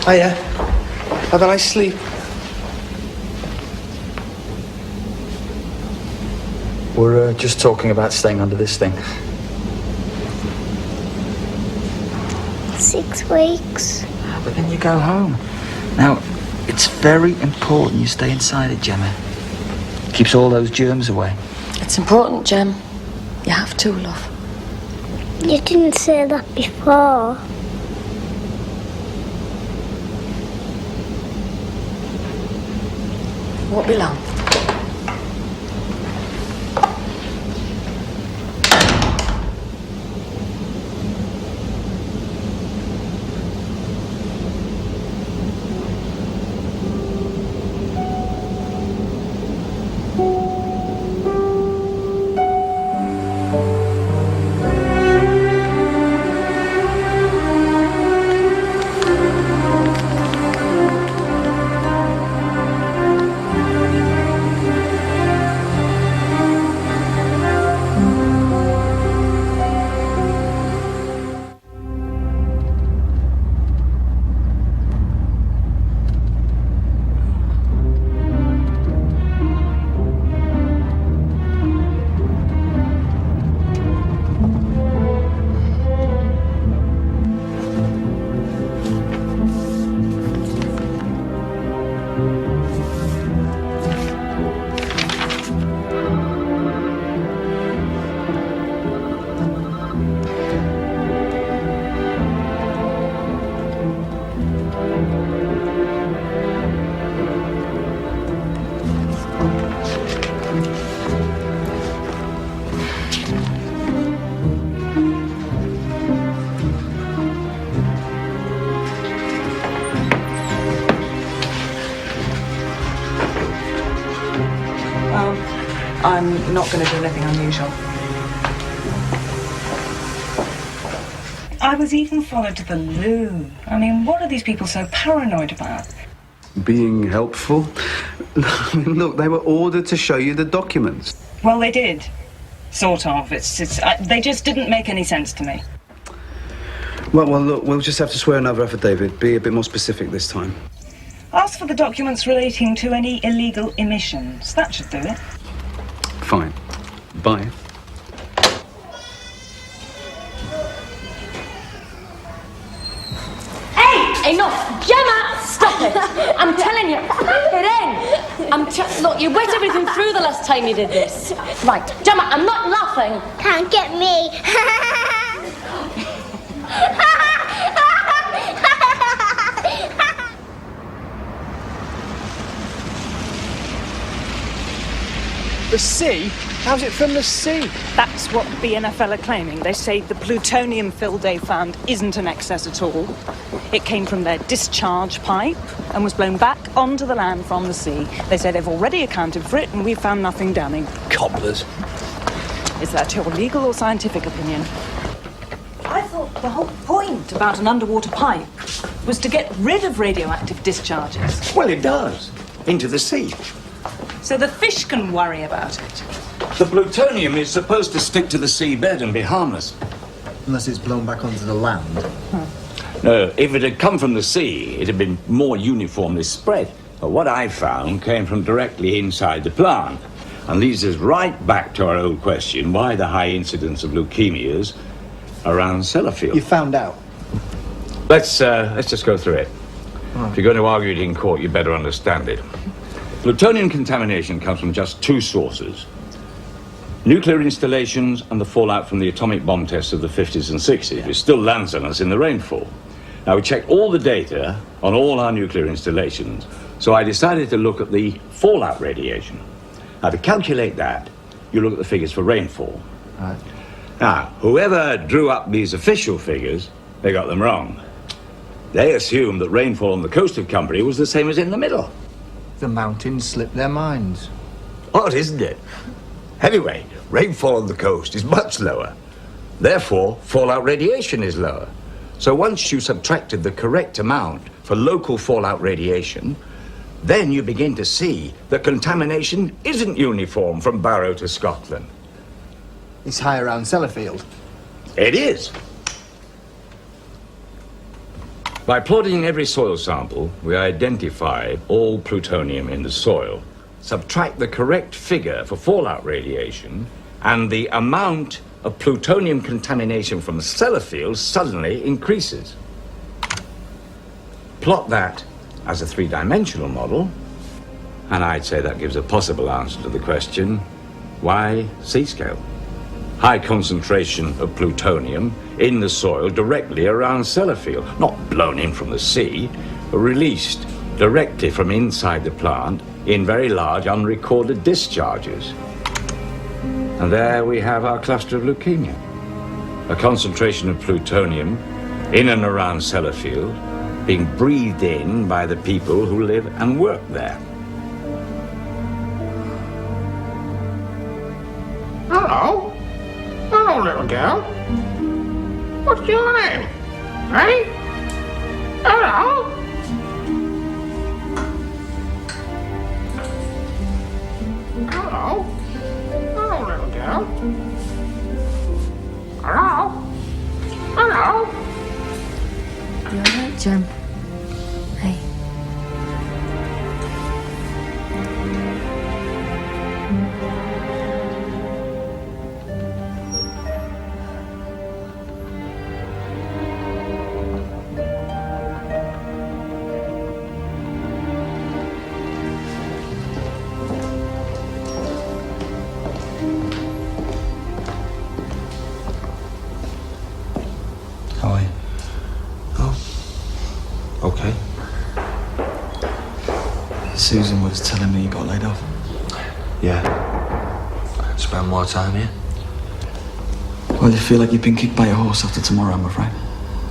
Hiya. Had a nice sleep. We're just talking about staying under this thing. 6 weeks. But then you go home. Now, it's very important you stay inside it, Gemma. Keeps all those germs away. It's important, Jem. You have to, love. You didn't say that before. Won't be long. I'm not going to do anything unusual. I was even followed to the loo. I mean, what are these people so paranoid about? Being helpful? I mean, look, they were ordered to show you the documents. Well, they did. Sort of. They just didn't make any sense to me. Well, look, we'll just have to swear another affidavit. Be a bit more specific this time. Ask for the documents relating to any illegal emissions. That should do it. Fine. Bye. Hey, enough! Gemma, stop it! I'm telling you, it ain't. Look, you wet everything through the last time you did this. Right, Gemma, I'm not laughing. Can't get me. The sea? How's it from the sea? That's what BNFL are claiming. They say the plutonium fill they found isn't an excess at all. It came from their discharge pipe and was blown back onto the land from the sea. They say they've already accounted for it and we've found nothing damning. Cobblers. Is that your legal or scientific opinion? I thought the whole point about an underwater pipe was to get rid of radioactive discharges. Well, it does. Into the sea. So the fish can worry about it. The plutonium is supposed to stick to the seabed and be harmless. Unless it's blown back onto the land. No, if it had come from the sea, it had been more uniformly spread. But what I found came from directly inside the plant. And leads us right back to our old question, why the high incidence of leukemias around Sellafield? You found out? Let's just go through it. If you're going to argue it in court, you better understand it. Plutonium contamination comes from just two sources. Nuclear installations and the fallout from the atomic bomb tests of the 50s and 60s, which still lands on us in the rainfall. Now, we checked all the data on all our nuclear installations, so I decided to look at the fallout radiation. Now, to calculate that, you look at the figures for rainfall. Right. Now, whoever drew up these official figures, they got them wrong. They assumed that rainfall on the coast of Cumbria was the same as in the middle. The mountains slipped their minds. Odd, isn't it? Anyway, rainfall on the coast is much lower. Therefore, fallout radiation is lower. So once you subtracted the correct amount for local fallout radiation, then you begin to see that contamination isn't uniform from Barrow to Scotland. It's high around Sellafield. It is. By plotting every soil sample, we identify all plutonium in the soil, subtract the correct figure for fallout radiation, and the amount of plutonium contamination from Sellafield suddenly increases. Plot that as a three-dimensional model, and I'd say that gives a possible answer to the question, why sea-scale? High concentration of plutonium in the soil directly around Sellafield, not blown in from the sea, but released directly from inside the plant in very large unrecorded discharges. And there we have our cluster of leukemia. A concentration of plutonium in and around Sellafield being breathed in by the people who live and work there. Hello? Hello, little girl. What's your name? Hey? Hello? Hello? Hello, little girl. Hello? Hello? You all right, Jem? Hey. How are you? Okay. Susan was telling me you got laid off. Yeah. I can spend more time here. Well, you feel like you've been kicked by a horse after tomorrow, I'm afraid.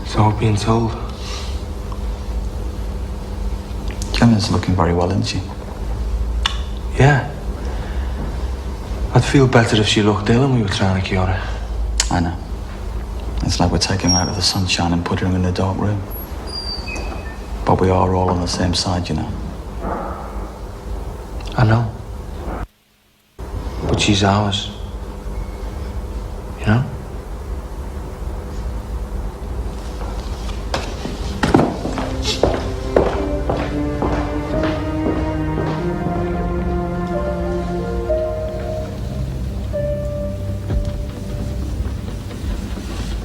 So I've been told. Gemma's looking very well, isn't she? Yeah. I'd feel better if she looked ill and we were trying to cure her. I know. It's like we're taking her out of the sunshine and putting her in the dark room. But we are all on the same side, you know. I know. But she's ours. You know?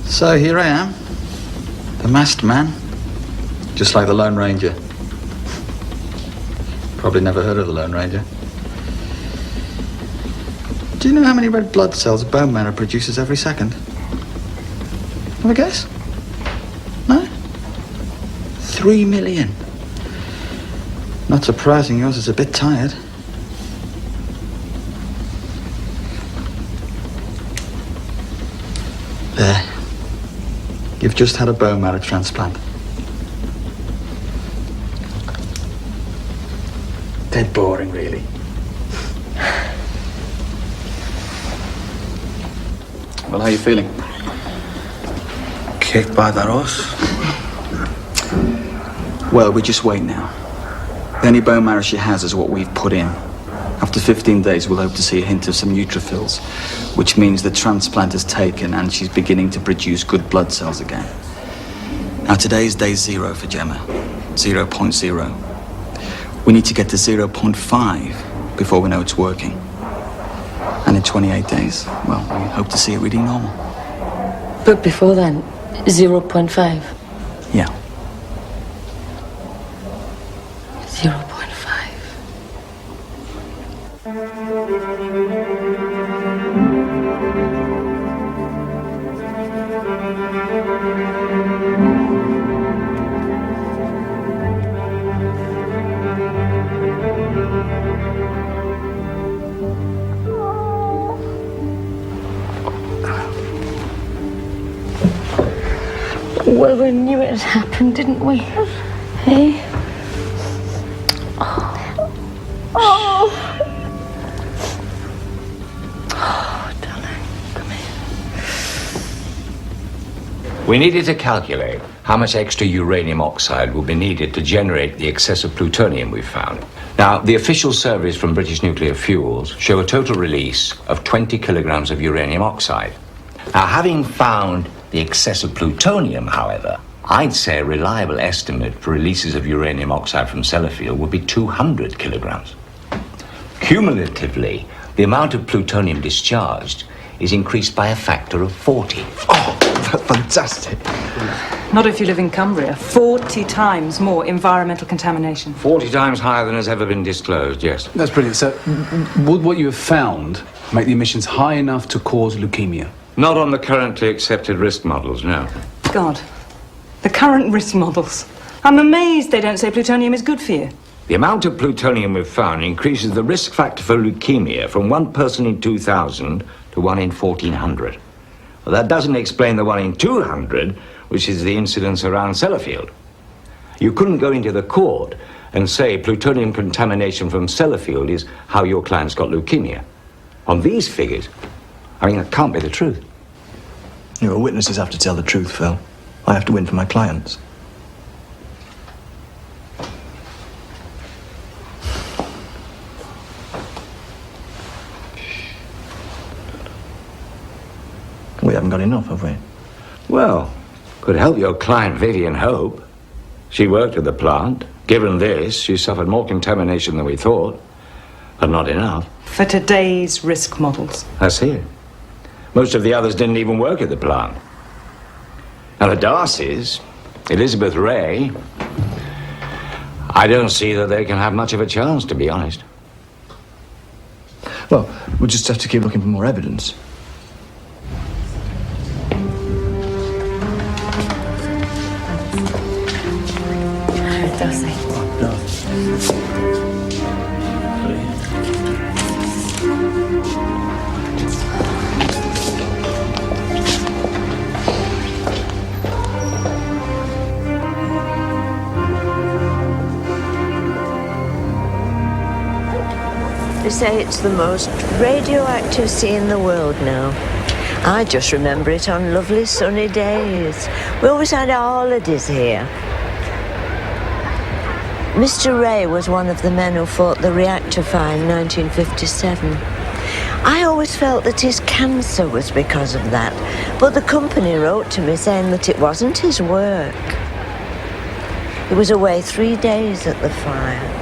So here I am, the masked man, just like the Lone Ranger. Probably never heard of the Lone Ranger. Do you know how many red blood cells bone marrow produces every second? Have a guess? No? 3 million. Not surprising, yours is a bit tired. There. You've just had a bone marrow transplant. Dead boring, really. Well, how are you feeling? Kicked by that horse. Well, we just wait now. The only bone marrow she has is what we've put in. After 15 days, we'll hope to see a hint of some neutrophils, which means the transplant is taken and she's beginning to produce good blood cells again. Now, today is day 0 for Gemma, 0.0. We need to get to 0.5 before we know it's working. And in 28 days, well, we hope to see it reading normal. But before then, 0.5. Yeah. 0.5. Well, we knew it had happened, didn't we? Hey? Oh, darling, come here. We needed to calculate how much extra uranium oxide will be needed to generate the excessive plutonium we've found. Now, the official surveys from British Nuclear Fuels show a total release of 20 kilograms of uranium oxide. Now, having found the excessive plutonium, however, I'd say a reliable estimate for releases of uranium oxide from Sellafield would be 200 kilograms. Cumulatively, the amount of plutonium discharged is increased by a factor of 40. Oh, that's fantastic. Not if you live in Cumbria. 40 times more environmental contamination. 40 times higher than has ever been disclosed, yes. That's brilliant. So, would what you have found make the emissions high enough to cause leukemia? Not on the currently accepted risk models, no. God, the current risk models. I'm amazed they don't say plutonium is good for you. The amount of plutonium we've found increases the risk factor for leukemia from 1 person in 2,000 to 1 in 1,400. Well, that doesn't explain the 1 in 200, which is the incidence around Sellafield. You couldn't go into the court and say plutonium contamination from Sellafield is how your client's got leukemia. On these figures, I mean, that can't be the truth. You know, witnesses have to tell the truth, Phil. I have to win for my clients. We haven't got enough, have we? Well, could help your client Vivian Hope. She worked at the plant. Given this, she suffered more contamination than we thought, but not enough. For today's risk models. I see it. Most of the others didn't even work at the plant. Now, the Darcys, Elizabeth Ray, I don't see that they can have much of a chance, to be honest. Well, we'll just have to keep looking for more evidence. Darcy. They say it's the most radioactive sea in the world now. I just remember it on lovely sunny days. We always had our holidays here. Mr. Ray was one of the men who fought the reactor fire in 1957. I always felt that his cancer was because of that, but the company wrote to me saying that it wasn't his work. He was away 3 days at the fire.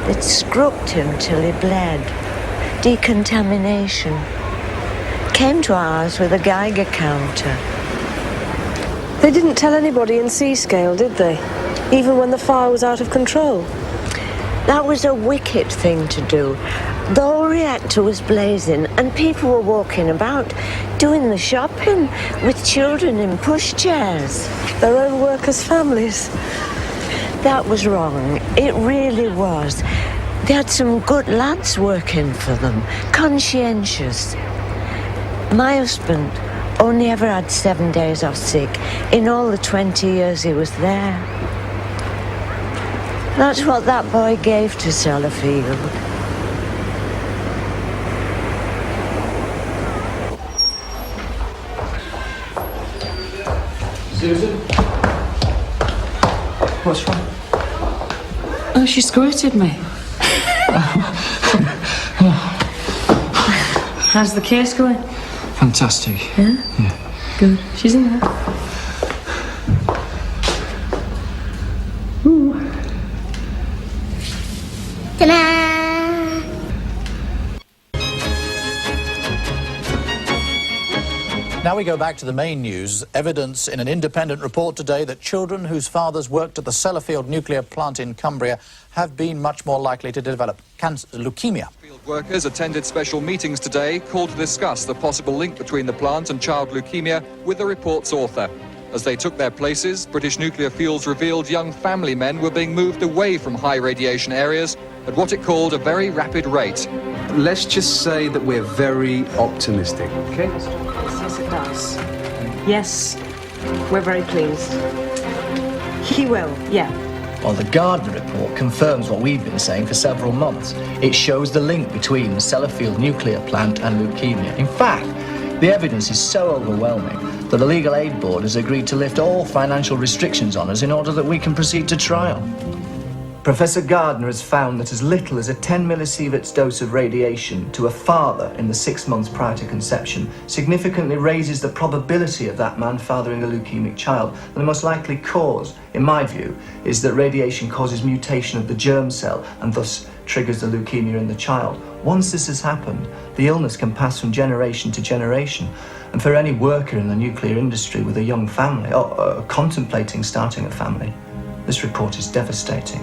It scrubbed him till he bled. Decontamination. Came to ours with a Geiger counter. They didn't tell anybody in Seascale, did they? Even when the fire was out of control? That was a wicked thing to do. The whole reactor was blazing and people were walking about doing the shopping with children in pushchairs. Their own workers' families. That was wrong. It really was. They had some good lads working for them, conscientious. My husband only ever had 7 days off sick in all the 20 years he was there. That's what that boy gave to Sellafield. Susan? What's wrong? Oh, she squirted me. How's the case going? Fantastic. Yeah? Yeah. Good. She's in there. Ooh. Ta-da! Now we go back to the main news. Evidence in an independent report today that children whose fathers worked at the Sellafield nuclear plant in Cumbria have been much more likely to develop leukemia. Field workers attended special meetings today called to discuss the possible link between the plant and child leukemia with the report's author. As they took their places, British Nuclear Fuels revealed young family men were being moved away from high radiation areas at what it called a very rapid rate. Let's just say that we're very optimistic, okay? Yes, it does. Yes, we're very pleased. He will, yeah. Well, the Gardner report confirms what we've been saying for several months. It shows the link between the Sellafield nuclear plant and leukemia. In fact, the evidence is so overwhelming that the Legal Aid Board has agreed to lift all financial restrictions on us in order that we can proceed to trial. Professor Gardner has found that as little as a 10 millisieverts dose of radiation to a father in the 6 months prior to conception significantly raises the probability of that man fathering a leukemic child. And the most likely cause, in my view, is that radiation causes mutation of the germ cell and thus triggers the leukemia in the child. Once this has happened, the illness can pass from generation to generation. And for any worker in the nuclear industry with a young family or contemplating starting a family, this report is devastating.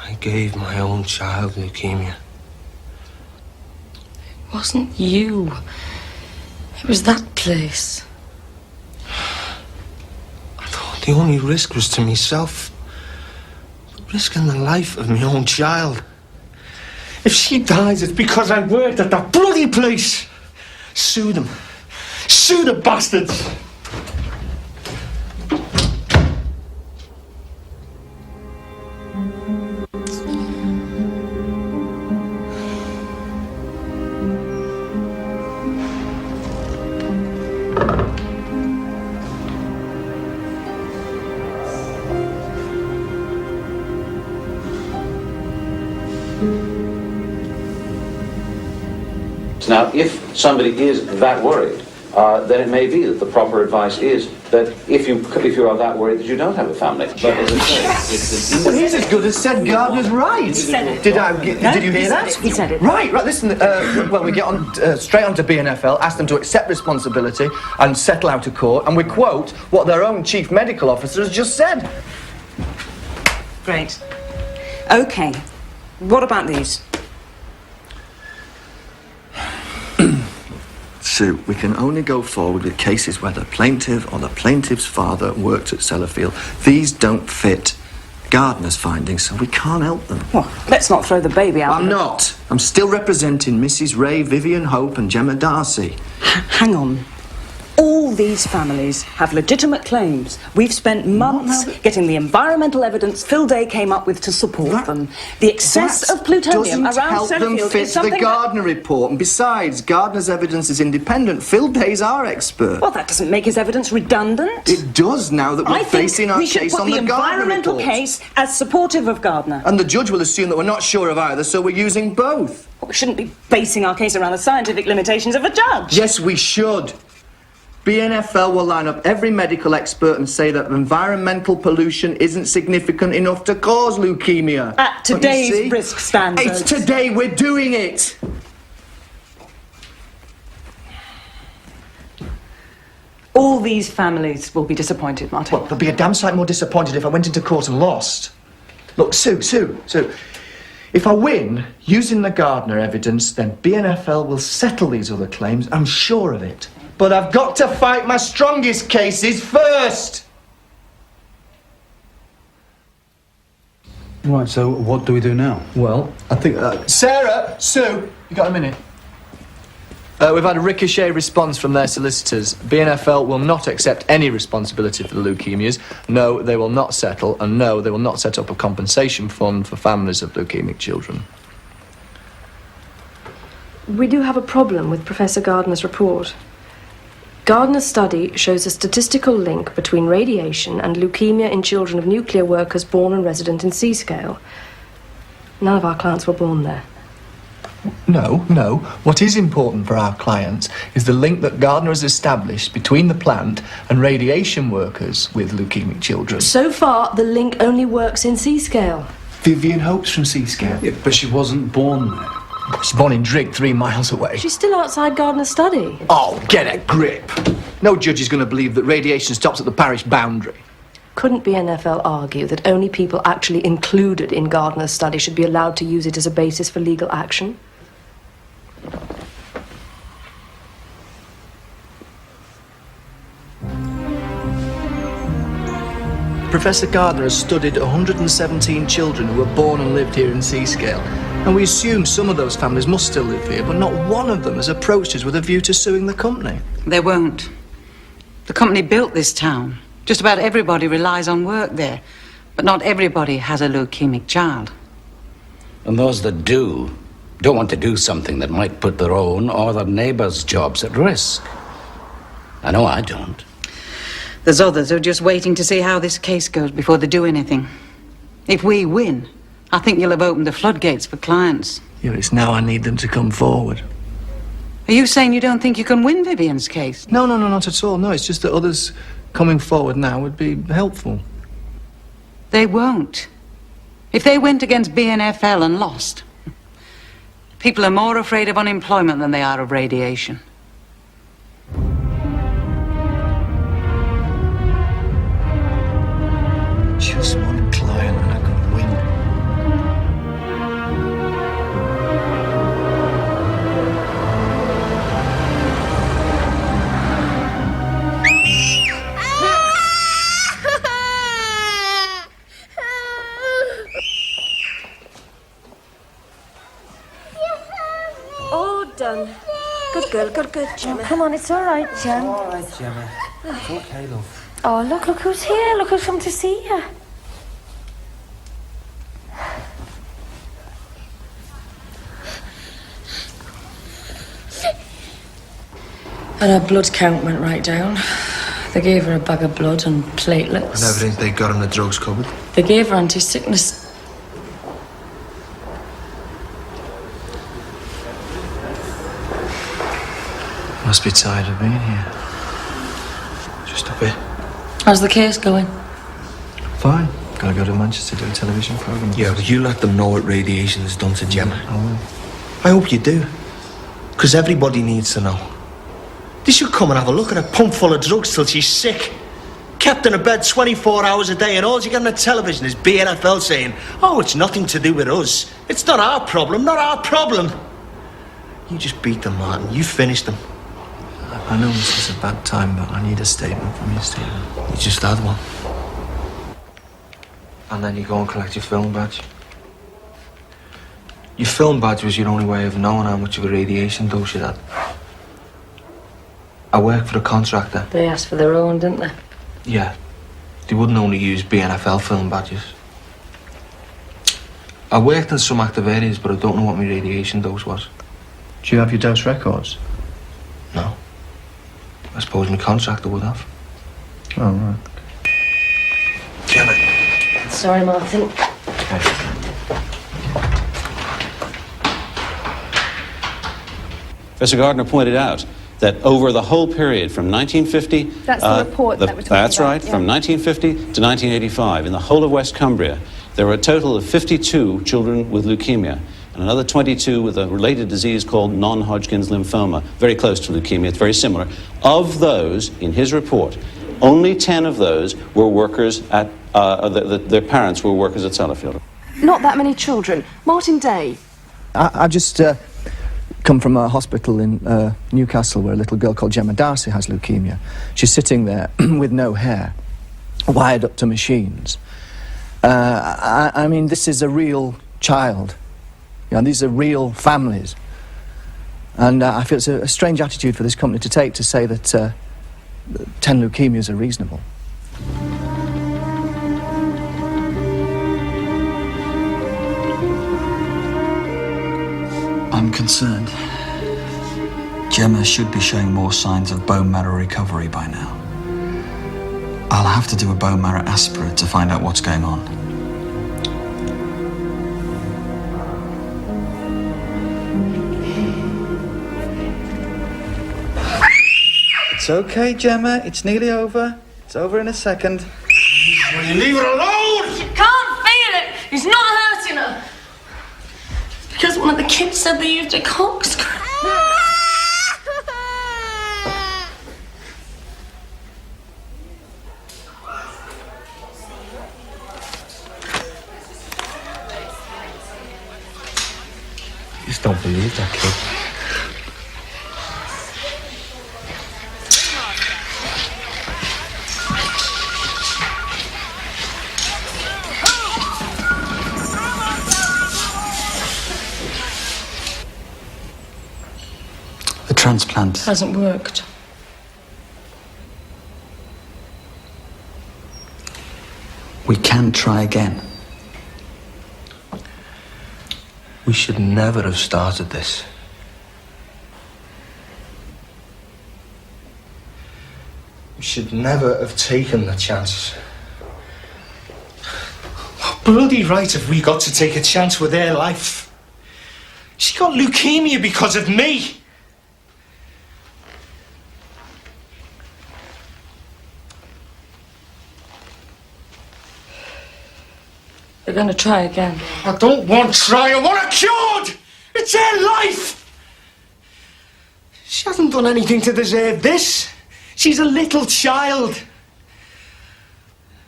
I gave my own child leukemia. It wasn't you. It was that place. I thought the only risk was to myself. Risking the life of my own child. If she dies, it's because I worked at that bloody place. Sue them. Sue the bastards. Now, if somebody is that worried, then it may be that the proper advice is that if you are that worried that you don't have a family. But as I say, it's Well, he's as good as said Gardner's right. He said it. Did you hear that? He said it. Right, listen, well, we get on straight on to BNFL, ask them to accept responsibility and settle out of court, and we quote what their own chief medical officer has just said. Great. Okay. What about these? Sue, we can only go forward with cases where the plaintiff or the plaintiff's father worked at Sellafield. These don't fit. Gardner's findings, so we can't help them. Well, let's not throw the baby out. I'm not. I'm still representing Mrs. Ray, Vivian Hope and Gemma Darcy. Hang on. All these families have legitimate claims. We've spent months getting the environmental evidence Phil Day came up with to support them. The excess of plutonium doesn't around help them Sellafield fit is something the Gardner report. And besides, Gardner's evidence is independent. Phil Day's our expert. Well, that doesn't make his evidence redundant. It does now that we're basing our case on the Gardner report. I think we should put the environmental case as supportive of Gardner. And the judge will assume that we're not sure of either, so we're using both. Well, we shouldn't be basing our case around the scientific limitations of a judge. Yes, we should. BNFL will line up every medical expert and say that environmental pollution isn't significant enough to cause leukemia. At today's risk standards. It's today we're doing it. All these families will be disappointed, Martin. Well, they'll be a damn sight more disappointed if I went into court and lost. Look, Sue, if I win using the Gardner evidence, then BNFL will settle these other claims. I'm sure of it. But I've got to fight my strongest cases first! Right, so what do we do now? Well, I think... Sarah! Sue! You got a minute? We've had a ricochet response from their solicitors. BNFL will not accept any responsibility for the leukemias. No, they will not settle. And no, they will not set up a compensation fund for families of leukemic children. We do have a problem with Professor Gardner's report. Gardner's study shows a statistical link between radiation and leukemia in children of nuclear workers born and resident in Seascale. None of our clients were born there. No. What is important for our clients is the link that Gardner has established between the plant and radiation workers with leukemic children. So far, the link only works in Seascale. Vivian Hope's from Seascale. Yeah, but she wasn't born there. She's born in Drigg, 3 miles away. She's still outside Gardner's study. Oh, get a grip. No judge is going to believe that radiation stops at the parish boundary. Couldn't BNFL argue that only people actually included in Gardner's study should be allowed to use it as a basis for legal action? Professor Gardner has studied 117 children who were born and lived here in Seascale. And we assume some of those families must still live here, but not one of them has approached us with a view to suing the company. They won't. The company built this town. Just about everybody relies on work there. But not everybody has a leukemic child. And those that do don't want to do something that might put their own or their neighbours' jobs at risk. I know I don't. There's others who are just waiting to see how this case goes before they do anything. If we win, I think you'll have opened the floodgates for clients. Yeah, it's now I need them to come forward. Are you saying you don't think you can win Vivian's case? No, not at all. No, it's just that others coming forward now would be helpful. They won't. If they went against BNFL and lost, people are more afraid of unemployment than they are of radiation. Just one client and I could win. All done. Good girl, good, Gemma. Come on, it's all right, Jem. All right, Gemma. It's okay, love. Oh, look who's here. Look who's come to see you. And her blood count went right down. They gave her a bag of blood and platelets. And everything they got in the drugs cupboard. They gave her anti-sickness. Must be tired of being here. Just a bit. How's the case going? Fine. Gotta go to Manchester to do a television programme. Yeah, but you let them know what radiation has done to Gemma. I will. I hope you do. Because everybody needs to know. They should come and have a look at her pump full of drugs till she's sick. Kept in a bed 24 hours a day, and all you get on the television is BNFL saying, oh, it's nothing to do with us. It's not our problem, not our problem. You just beat them, Martin. You finished them. I know this is a bad time, but I need a statement from you, Stephen. You just had one. And then you go and collect your film badge. Your film badge was your only way of knowing how much of a radiation dose you had. I worked for a contractor. They asked for their own, didn't they? Yeah. They wouldn't only use BNFL film badges. I worked in some active areas, but I don't know what my radiation dose was. Do you have your dose records? No. I suppose my contractor would have. Oh, right. Gemma. Sorry, Martin. Professor Gardner pointed out that over the whole period from 1950... That's the report that we're talking That's about, right, yeah. from 1950 to 1985, in the whole of West Cumbria, there were a total of 52 children with leukemia, and another 22 with a related disease called non-Hodgkin's lymphoma, very close to leukemia, it's very similar. Of those, in his report, only 10 of those were workers at, their parents were workers at Sellafield. Not that many children. Martin Day. I've just come from a hospital in Newcastle where a little girl called Gemma Darcy has leukemia. She's sitting there with no hair, wired up to machines. I mean, this is a real child. You know, these are real families. And I feel it's a strange attitude for this company to take, to say that 10 leukemias are reasonable. I'm concerned. Gemma should be showing more signs of bone marrow recovery by now. I'll have to do a bone marrow aspirate to find out what's going on. It's okay, Gemma. It's nearly over. It's over in a second. Will you leave her alone? She can't feel it. He's not hurting her. Because one of the kids said they used a corkscrew. I just don't believe that kid. The transplant Hasn't worked. We can try again. We should never have started this. We should never have taken the chance. What bloody right have we got to take a chance with their life? She got leukemia because of me. We're going to try again. I don't want try, I want her cured! It's her life! She hasn't done anything to deserve this. She's a little child.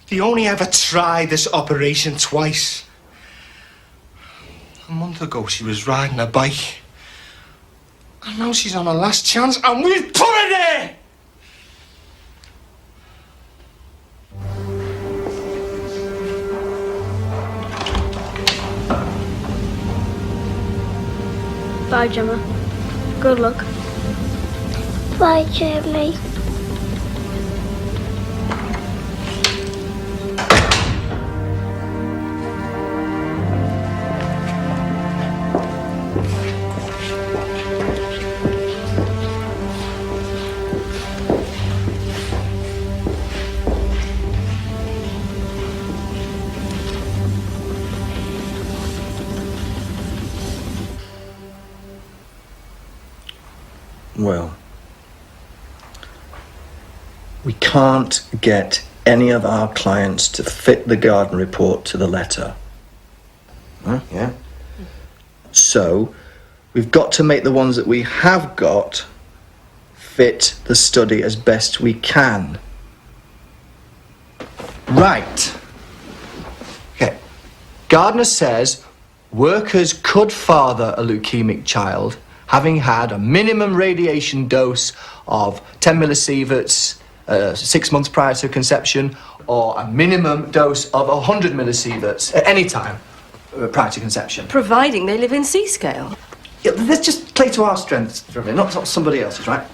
They only ever tried this operation twice. A month ago she was riding a bike. And now she's on her last chance and we've put her there! Bye, Gemma. Good luck. Bye, Jamie. Well, we can't get any of our clients to fit the Gardner report to the letter. Huh? Yeah. So, we've got to make the ones that we have got fit the study as best we can. Right. Okay. Gardner says workers could father a leukemic child having had a minimum radiation dose of 10 millisieverts 6 months prior to conception, or a minimum dose of 100 millisieverts at any time prior to conception. Providing they live in C-scale. Yeah, let's just play to our strengths for a minute, not somebody else's, right?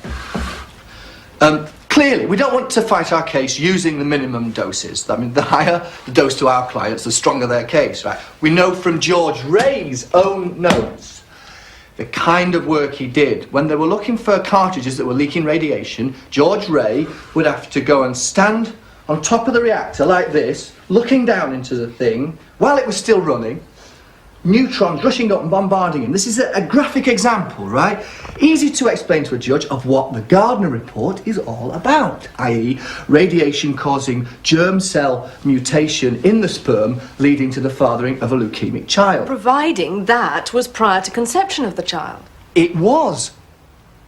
Clearly, we don't want to fight our case using the minimum doses. I mean, the higher the dose to our clients, the stronger their case, right? We know from George Ray's own notes the kind of work he did. When they were looking for cartridges that were leaking radiation, George Ray would have to go and stand on top of the reactor like this, looking down into the thing while it was still running, neutrons rushing up and bombarding him. This is a graphic example, right? Easy to explain to a judge of what the Gardner report is all about, i.e. radiation causing germ cell mutation in the sperm leading to the fathering of a leukemic child. Providing that was prior to conception of the child. It was.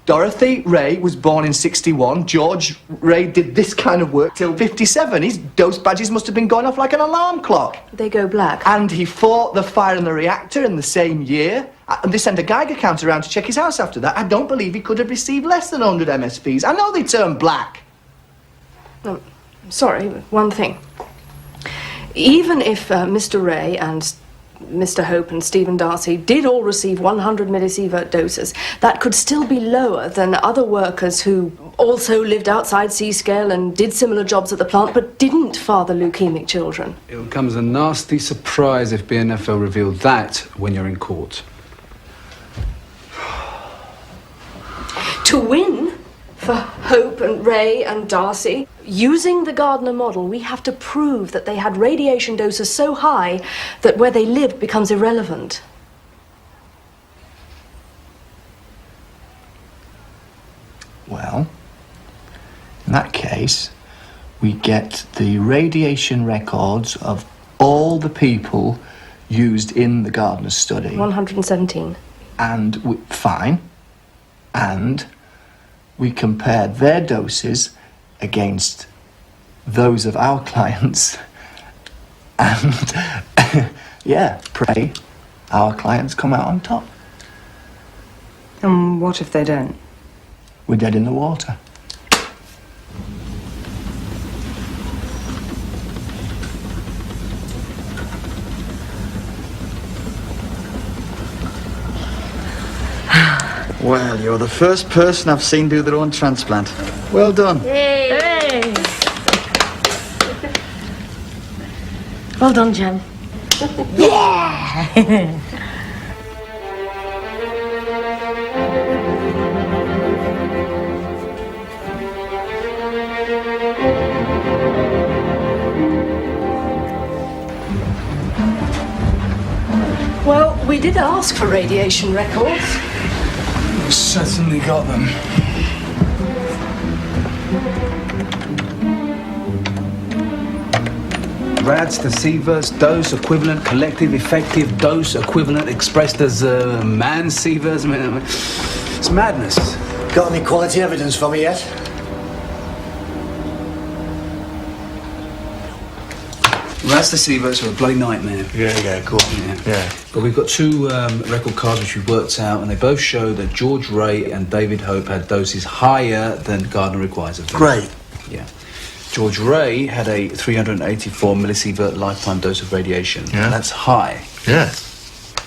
Dorothy Ray was born in 61. George Ray did this kind of work till 57. His dose badges must have been going off like an alarm clock. They go black. And he fought the fire in the reactor in the same year. And they sent a Geiger counter around to check his house after that. I don't believe he could have received less than 100 MSVs. I know they turn black. Sorry, one thing. Even if Mr. Ray and Mr. Hope and Stephen Darcy did all receive 100 millisievert doses, that could still be lower than other workers who also lived outside C-scale and did similar jobs at the plant but didn't father leukemic children. It would come as a nasty surprise if BNFL revealed that when you're in court. To win for Hope and Ray and Darcy, using the Gardner model, we have to prove that they had radiation doses so high that where they lived becomes irrelevant. Well, in that case, we get the radiation records of all the people used in the Gardner study. 117. And fine. And we compare their doses against those of our clients. And, yeah, pray our clients come out on top. And what if they don't? We're dead in the water. Well, you're the first person I've seen do their own transplant. Well done. Hey. Well done, Jem. Yeah! Well, we did ask for radiation records. We certainly got them. Rads to sieverts, dose equivalent, collective effective dose equivalent expressed as man sieverts. I mean, it's madness. Got any quality evidence for me yet? Rads to sieverts are a bloody nightmare. Yeah, cool. Yeah. But we've got two record cards which we've worked out, and they both show that George Ray and David Hope had doses higher than Gardner requires of them. Great. Yeah. George Ray had a 384 millisievert lifetime dose of radiation. Yeah. And that's high. Yeah.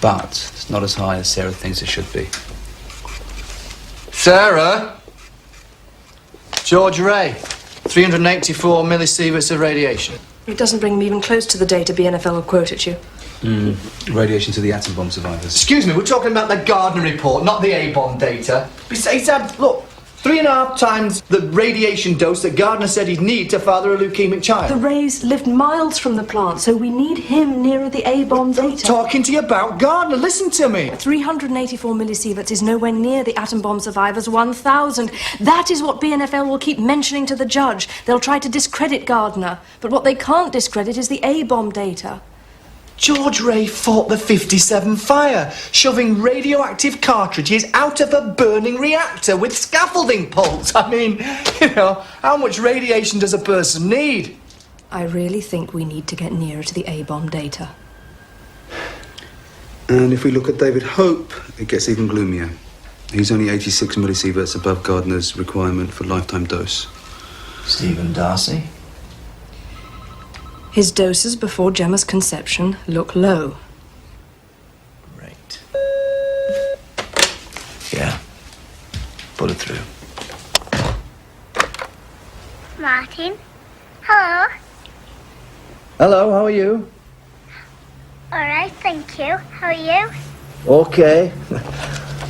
But it's not as high as Sarah thinks it should be. Sarah? George Ray, 384 millisieverts of radiation. It doesn't bring me even close to the data BNFL have quoted you. Radiation to the atom bomb survivors. Excuse me, we're talking about the Gardner report, not the A-bomb data. Besides that, look, 3.5 times the radiation dose that Gardner said he'd need to father a leukemic child. The Rays lived miles from the plant, so we need him nearer the A-bomb data. I'm talking to you about Gardner, listen to me. 384 millisieverts is nowhere near the atom bomb survivors' 1,000. That is what BNFL will keep mentioning to the judge. They'll try to discredit Gardner, but what they can't discredit is the A-bomb data. George Ray fought the 57 fire, shoving radioactive cartridges out of a burning reactor with scaffolding poles. I mean, you know, how much radiation does a person need? I really think we need to get nearer to the A-bomb data. And if we look at David Hope, it gets even gloomier. He's only 86 millisieverts above Gardner's requirement for lifetime dose. Stephen Darcy. His doses before Gemma's conception look low. Great. Yeah. Put it through. Martin. Hello. Hello, how are you? All right, thank you. How are you? Okay.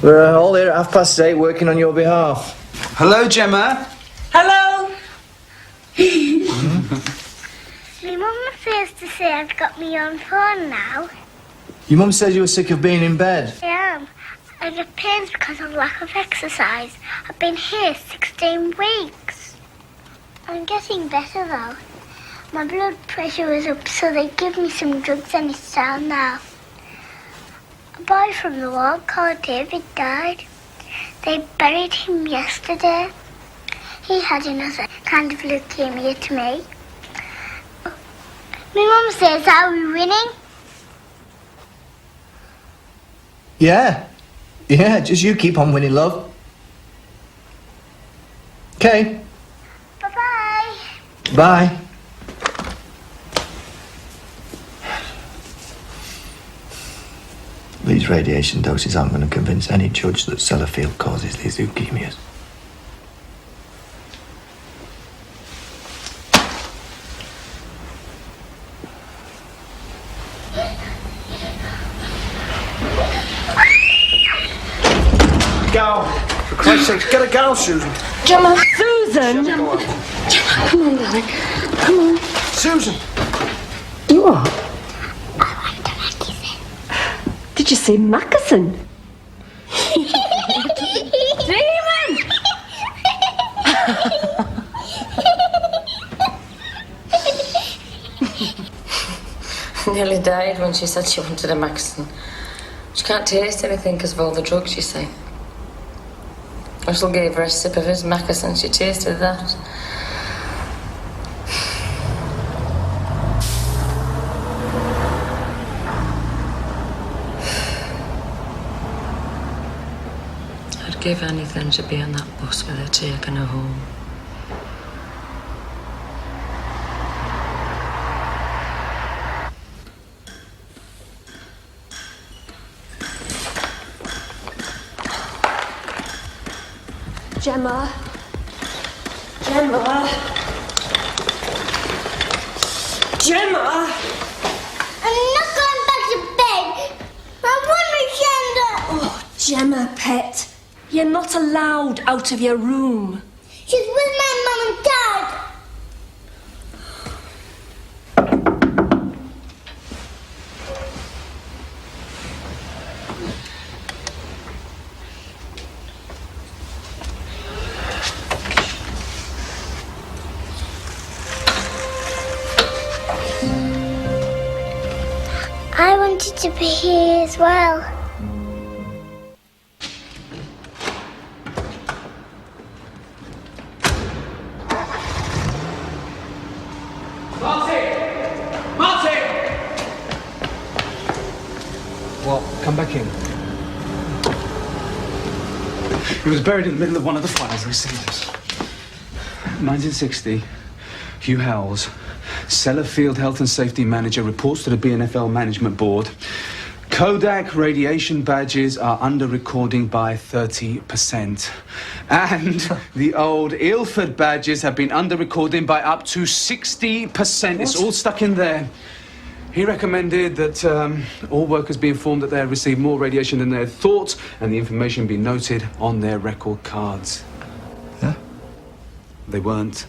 We're all here at 8:30 working on your behalf. Hello, Gemma. Hello. My mum refers to say I've got my own phone now. Your mum says you were sick of being in bed. I am. I get pains because of lack of exercise. I've been here 16 weeks. I'm getting better though. My blood pressure is up, so they give me some drugs and it's down now. A boy from the ward called David died. They buried him yesterday. He had another kind of leukemia to me. My mum says, are we winning? Yeah. Yeah, just you keep on winning, love. Okay. Bye-bye. Bye. These radiation doses aren't going to convince any judge that Sellafield causes these leukemias. Go. For Christ's sake, get a gal, Susan. Gemma. Susan! Gemma, Come on, darling. Come on. Susan! You are? Did you see Mackerson? Demon! Nearly died when she said she wanted a Mackerson. She can't taste anything because of all the drugs, you see. Russell gave her a sip of his Mackerson. She tasted that. I'd give anything to be on that bus with her taking her home. Gemma. Gemma. Gemma. I'm not going back to bed. I want my candle. Oh, Gemma, pet. You're not allowed out of your room. She's with my mum and dad. I wanted to be here as well. What? Come back in. He was buried in the middle of one of the fires we see this. 1960, Hugh Howells, Sellafield Health and Safety Manager, reports to the BNFL Management Board. Kodak radiation badges are under recording by 30%. And the old Ilford badges have been under recording by up to 60%. It's all stuck in there. He recommended that all workers be informed that they have received more radiation than they had thought, and the information be noted on their record cards. Yeah? They weren't.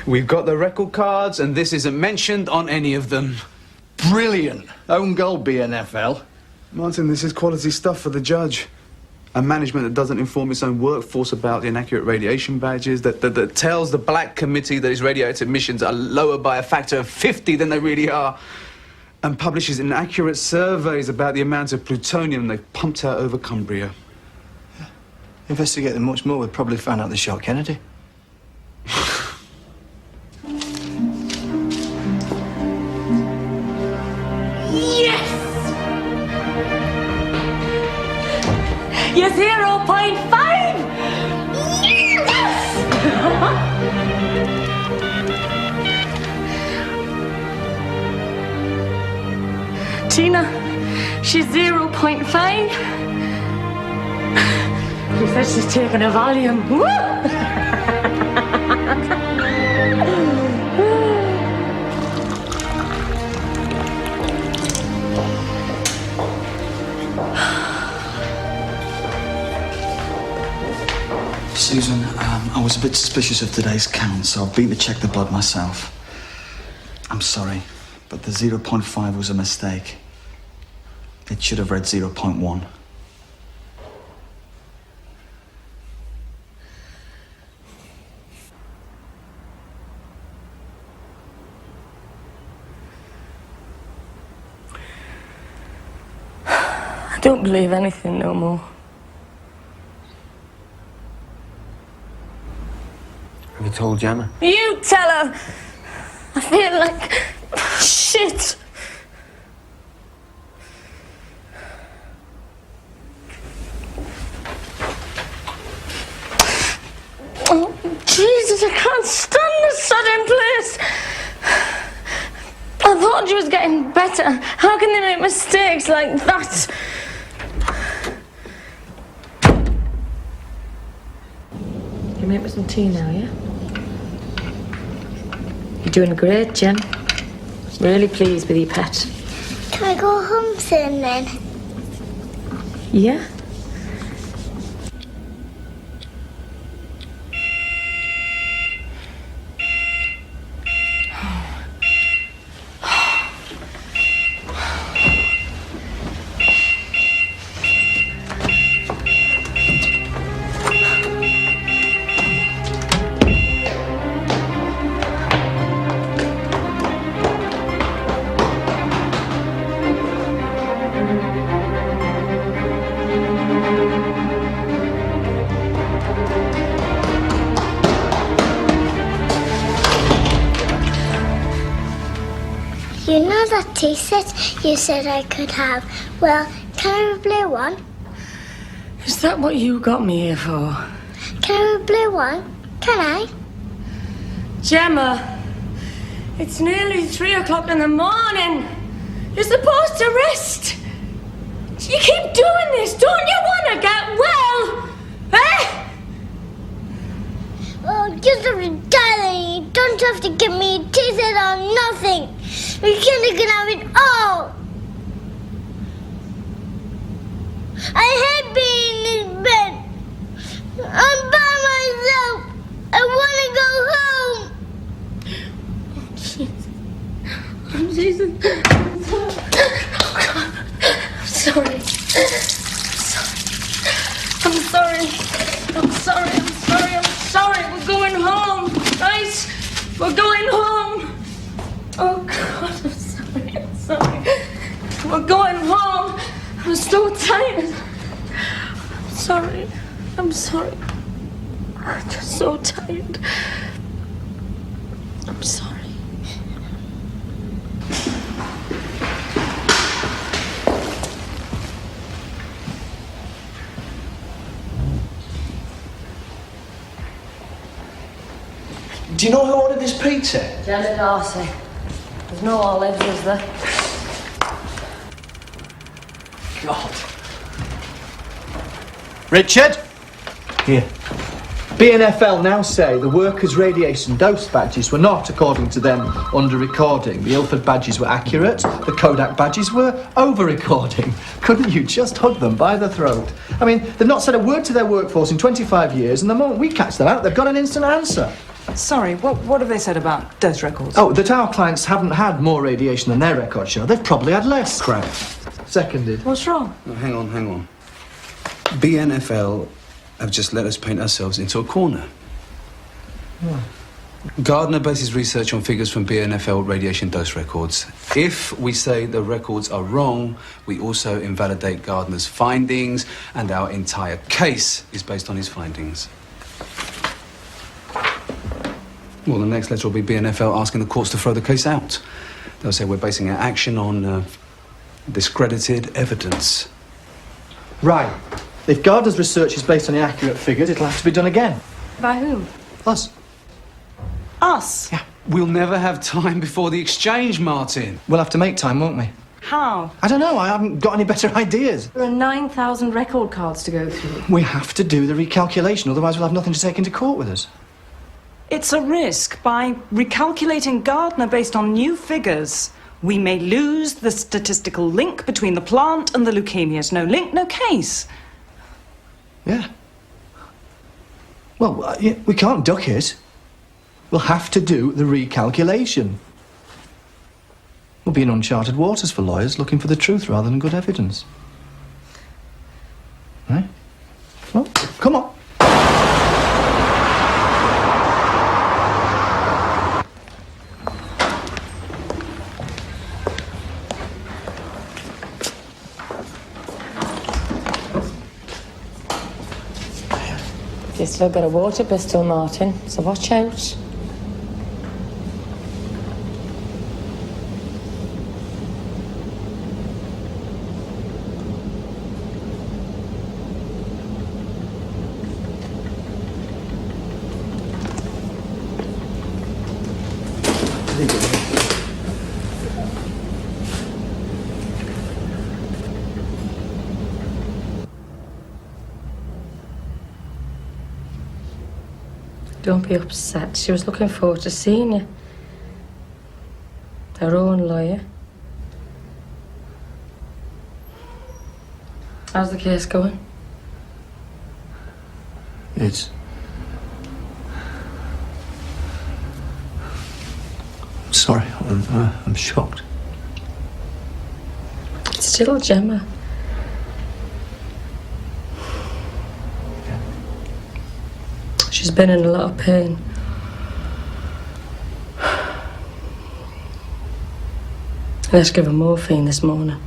We've got the record cards, and this isn't mentioned on any of them. Brilliant. Own goal, BNFL. Martin, this is quality stuff for the judge. A management that doesn't inform its own workforce about the inaccurate radiation badges, that tells the Black Committee that its radioactive emissions are lower by a factor of 50 than they really are, and publishes inaccurate surveys about the amount of plutonium they've pumped out over Cumbria. Yeah. Investigate them much more, we'd probably find out they shot Kennedy. Yes! You're 0.5! Yes! Tina, she's 0.5. She says she's taking a Valium. Susan, I was a bit suspicious of today's count, so I've been to check the blood myself. I'm sorry, but the 0.5 was a mistake. It should have read 0.1. I don't believe anything no more. Have you told Gemma? You tell her! I feel like shit. Oh, Jesus, I can't stand this sudden place. I thought she was getting better. How can they make mistakes like that? You make me some tea now, yeah? You're doing great, Jem. Really pleased with your pet. Can I go home soon then? Yeah? You know that tea set you said I could have? Well, can I have a blue one? Is that what you got me here for? Can I have a blue one? Can I? Gemma, it's nearly 3 o'clock in the morning. You're supposed to rest. You keep doing this. Don't you want to get well? Eh? Well, just have to tell her you don't have to give me a tea set or nothing. You can have it all. I hate being in this bed. I'm by myself. I want to go home. Oh, Jesus. I'm sorry. I'm sorry. I'm sorry. I'm sorry. I'm sorry. We're going home, right? We're going home. Oh, God, I'm sorry. I'm sorry. We're going home. I'm so tired. I'm sorry. I'm sorry. I'm just so tired. I'm sorry. Do you know who ordered this pizza? Janet Darcy. There's no olives, is there? God. Richard? Here. BNFL now say the workers' radiation dose badges were not, according to them, under recording. The Ilford badges were accurate, the Kodak badges were over-recording. Couldn't you just hug them by the throat? I mean, they've not said a word to their workforce in 25 years, and the moment we catch them out, they've got an instant answer. Sorry, what have they said about dose records? Oh, that our clients haven't had more radiation than their records show. They've probably had less. Crap. Seconded. What's wrong? Oh, hang on. BNFL have just let us paint ourselves into a corner. Gardner bases research on figures from BNFL radiation dose records. If we say the records are wrong, we also invalidate Gardner's findings, and our entire case is based on his findings. Well, the next letter will be BNFL asking the courts to throw the case out. They'll say we're basing our action on discredited evidence. Right. If Gardner's research is based on inaccurate figures, it'll have to be done again. By whom? Us. Us? Yeah. We'll never have time before the exchange, Martin. We'll have to make time, won't we? How? I don't know, I haven't got any better ideas. There are 9,000 record cards to go through. We have to do the recalculation, otherwise we'll have nothing to take into court with us. It's a risk. By recalculating Gardner based on new figures, we may lose the statistical link between the plant and the leukemias. No link, no case. Yeah. Well, yeah, we can't duck it. We'll have to do the recalculation. We'll be in uncharted waters for lawyers looking for the truth rather than good evidence. Right? Well, come on. You've still got a water pistol, Martin, so watch out. Don't be upset. She was looking forward to seeing you. Her own lawyer. How's the case going? It's... Sorry, I'm shocked. It's still Gemma. She's been in a lot of pain. Let's give her morphine this morning.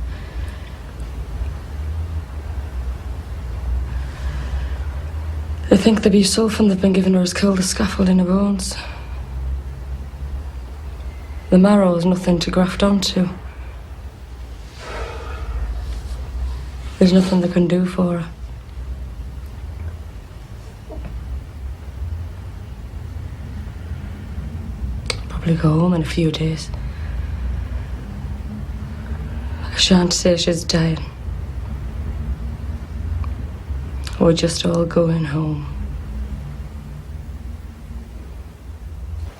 They think the busulfan they've been giving her has killed the scaffold in her bones. The marrow is nothing to graft onto. There's nothing they can do for her. Probably go home in a few days. I shan't say she's dying. We're just all going home.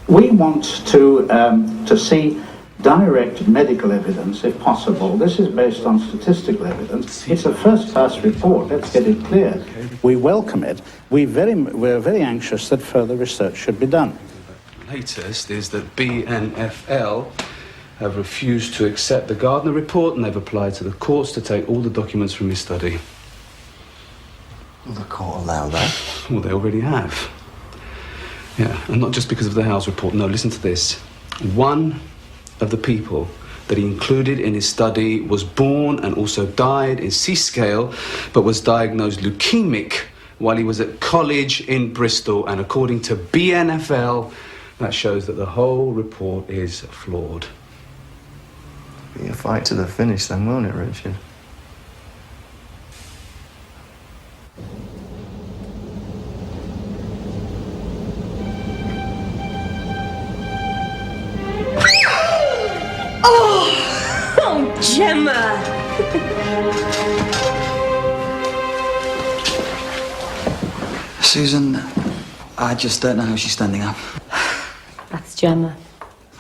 We want to see direct medical evidence, if possible. This is based on statistical evidence. It's a first-class report. Let's get it clear. We welcome it. We're very anxious that further research should be done. Latest is that BNFL have refused to accept the Gardner report, and they've applied to the courts to take all the documents from his study. Will the court allow that? Well, they already have. Yeah, and not just because of the Howes report. No, listen to this. One of the people that he included in his study was born and also died in C-scale, but was diagnosed leukemic while he was at college in Bristol, and according to BNFL, that shows that the whole report is flawed. Be a fight to the finish then, won't it, Richard? Oh, Gemma! Susan, I just don't know how she's standing up. That's Gemma.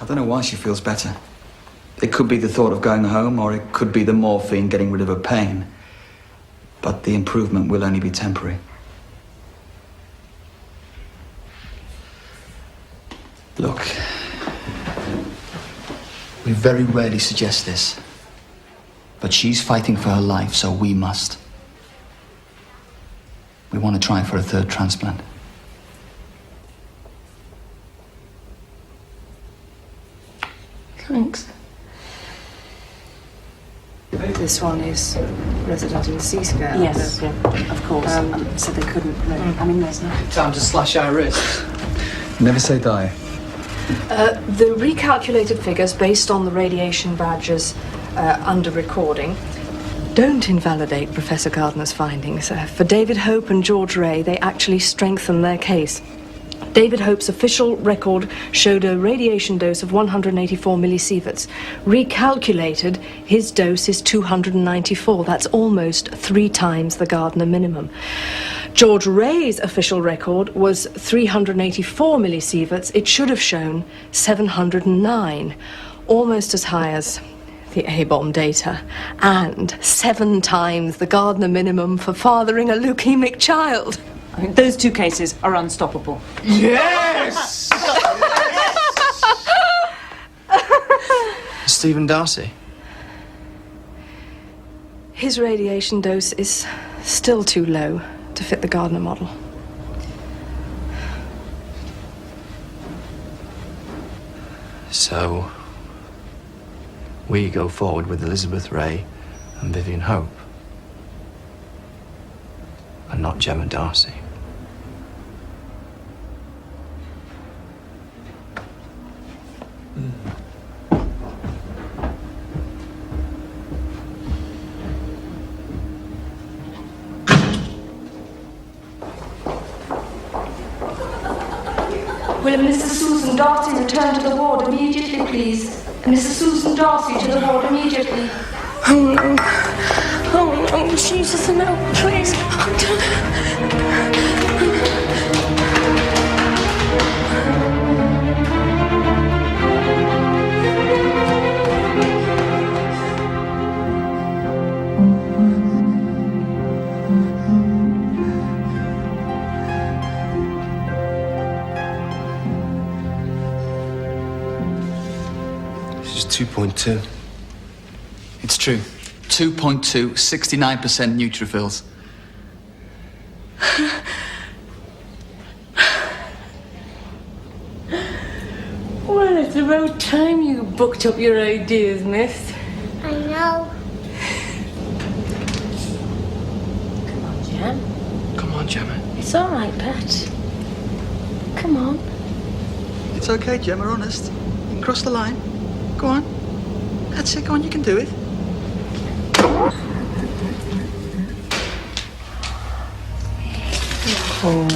I don't know why she feels better. It could be the thought of going home, or it could be the morphine getting rid of her pain. But the improvement will only be temporary. Look, we very rarely suggest this, but she's fighting for her life, so we must. We want to try for a third transplant. Thanks. This one is resident in C-scale. Yes, of course. So they couldn't. I mean, there's no Time to slash our wrists. Never say die. The recalculated figures based on the radiation badges under recording don't invalidate Professor Gardner's findings. For David Hope and George Ray, they actually strengthen their case. David Hope's official record showed a radiation dose of 184 millisieverts. Recalculated, his dose is 294. That's almost 3 times the Gardner minimum. George Ray's official record was 384 millisieverts. It should have shown 709, almost as high as the A-bomb data, and 7 times the Gardner minimum for fathering a leukemic child. I mean, those 2 cases are unstoppable. Yes! Stephen Darcy? His radiation dose is still too low to fit the Gardner model. So, we go forward with Elizabeth Ray and Vivian Hope, and not Gemma Darcy. Will Mrs. Susan Darcy return to the ward immediately, please? Mrs. Susan Darcy to the ward immediately. Oh no. Oh no, Jesus, no, please. This is 2.2. It's true. 2.2, 69% neutrophils. Well, it's about time you booked up your ideas, miss. I know. Come on, Jem. Come on, Gemma. It's all right, Pat. Come on. It's okay, Gemma, honest. You can cross the line. Go on. That's it, go on, you can do it. Oh.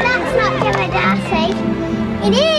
That's not Gemma Darcy. It is.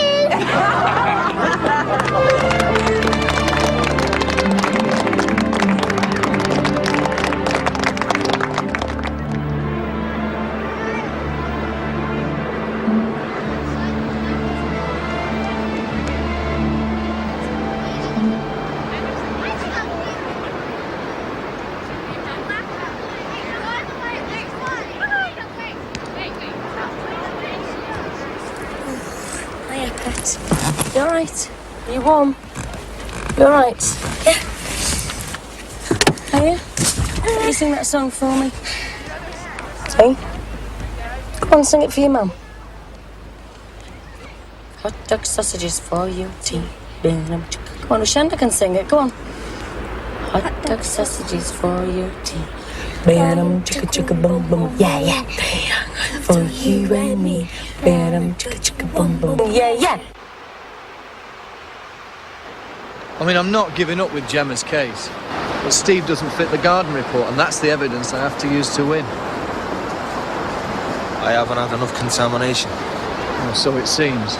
Hiya, Pat. You all right? Are you warm? You all right? Yeah. Are you? Will you sing that song for me? See? Go on, sing it for your mum. Hot dog sausages for you, tea. Go on, Shanda can sing it. Go on. Hot dog sausages for you, tea. Bam, chicka chicka boom boom, yeah yeah. For you and me, bam, chicka chicka boom boom, yeah yeah. I mean, I'm not giving up with Gemma's case. But Steve doesn't fit the Gardner report, and that's the evidence I have to use to win. I haven't had enough contamination. Well, so it seems.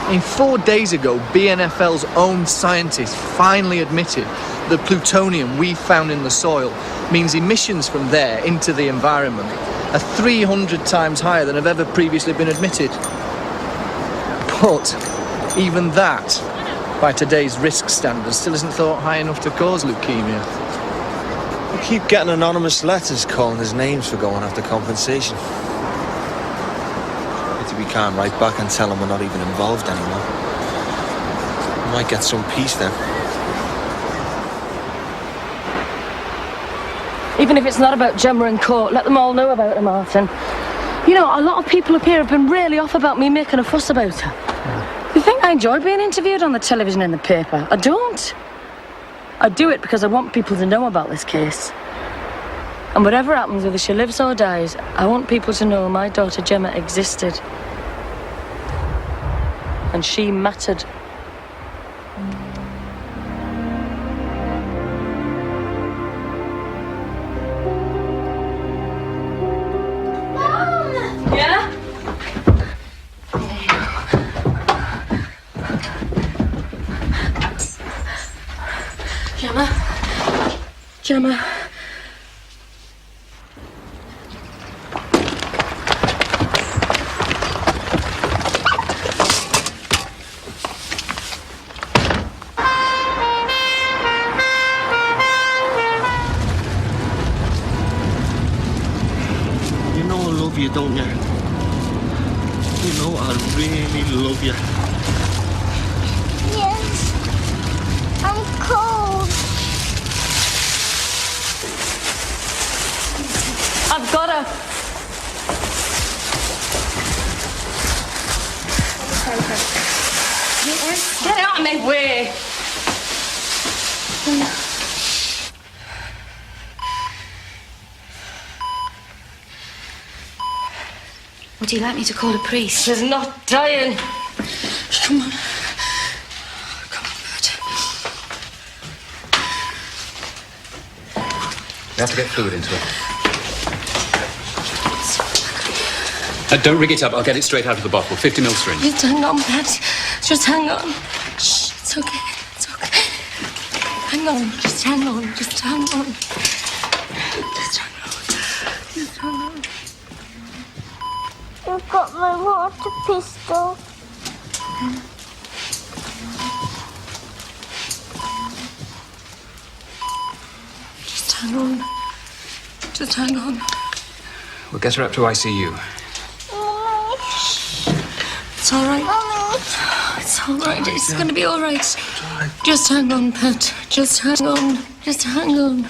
I mean, 4 days ago, BNFL's own scientists finally admitted the plutonium we found in the soil means emissions from there into the environment are 300 times higher than have ever previously been admitted. But even that, by today's risk standards, still isn't thought high enough to cause leukemia. We keep getting anonymous letters calling us names for going after compensation. Maybe we can't write back and tell them we're not even involved anymore. We might get some peace then. Even if it's not about Gemma and Court, let them all know about her, Martin. You know, a lot of people up here have been really off about me making a fuss about her. You think I enjoy being interviewed on the television and the paper? I don't. I do it because I want people to know about this case. And whatever happens, whether she lives or dies, I want people to know my daughter Gemma existed. And she mattered. Yeah? Gemma. You know I love you, don't you? You know I really love you. Yes. I'm cold. I've got her. Get out of my way. Would you like me to call a priest? She's not dying. Come on. You have to get fluid into it. Don't rig it up. I'll get it straight out of the bottle. 50 ml syringe. Just hang on, Pat. Just hang on. Shh, it's okay. It's okay. Hang on. Just hang on. Just hang on. Just hang on. Just hang on. You've got my water pistol. Just hang on. Just hang on. We'll get her up to ICU. It's all right. It's all right. It's going to be all right. Just hang on, Pat. Just hang on. Just hang on.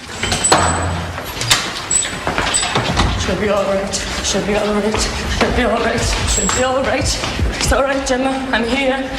She'll be all right. She'll be all right. She'll be all right. She'll be all right. It's all right, Gemma. I'm here.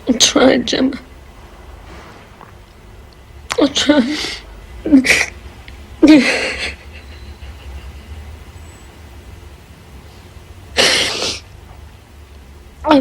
I tried, Gemma. I tried. I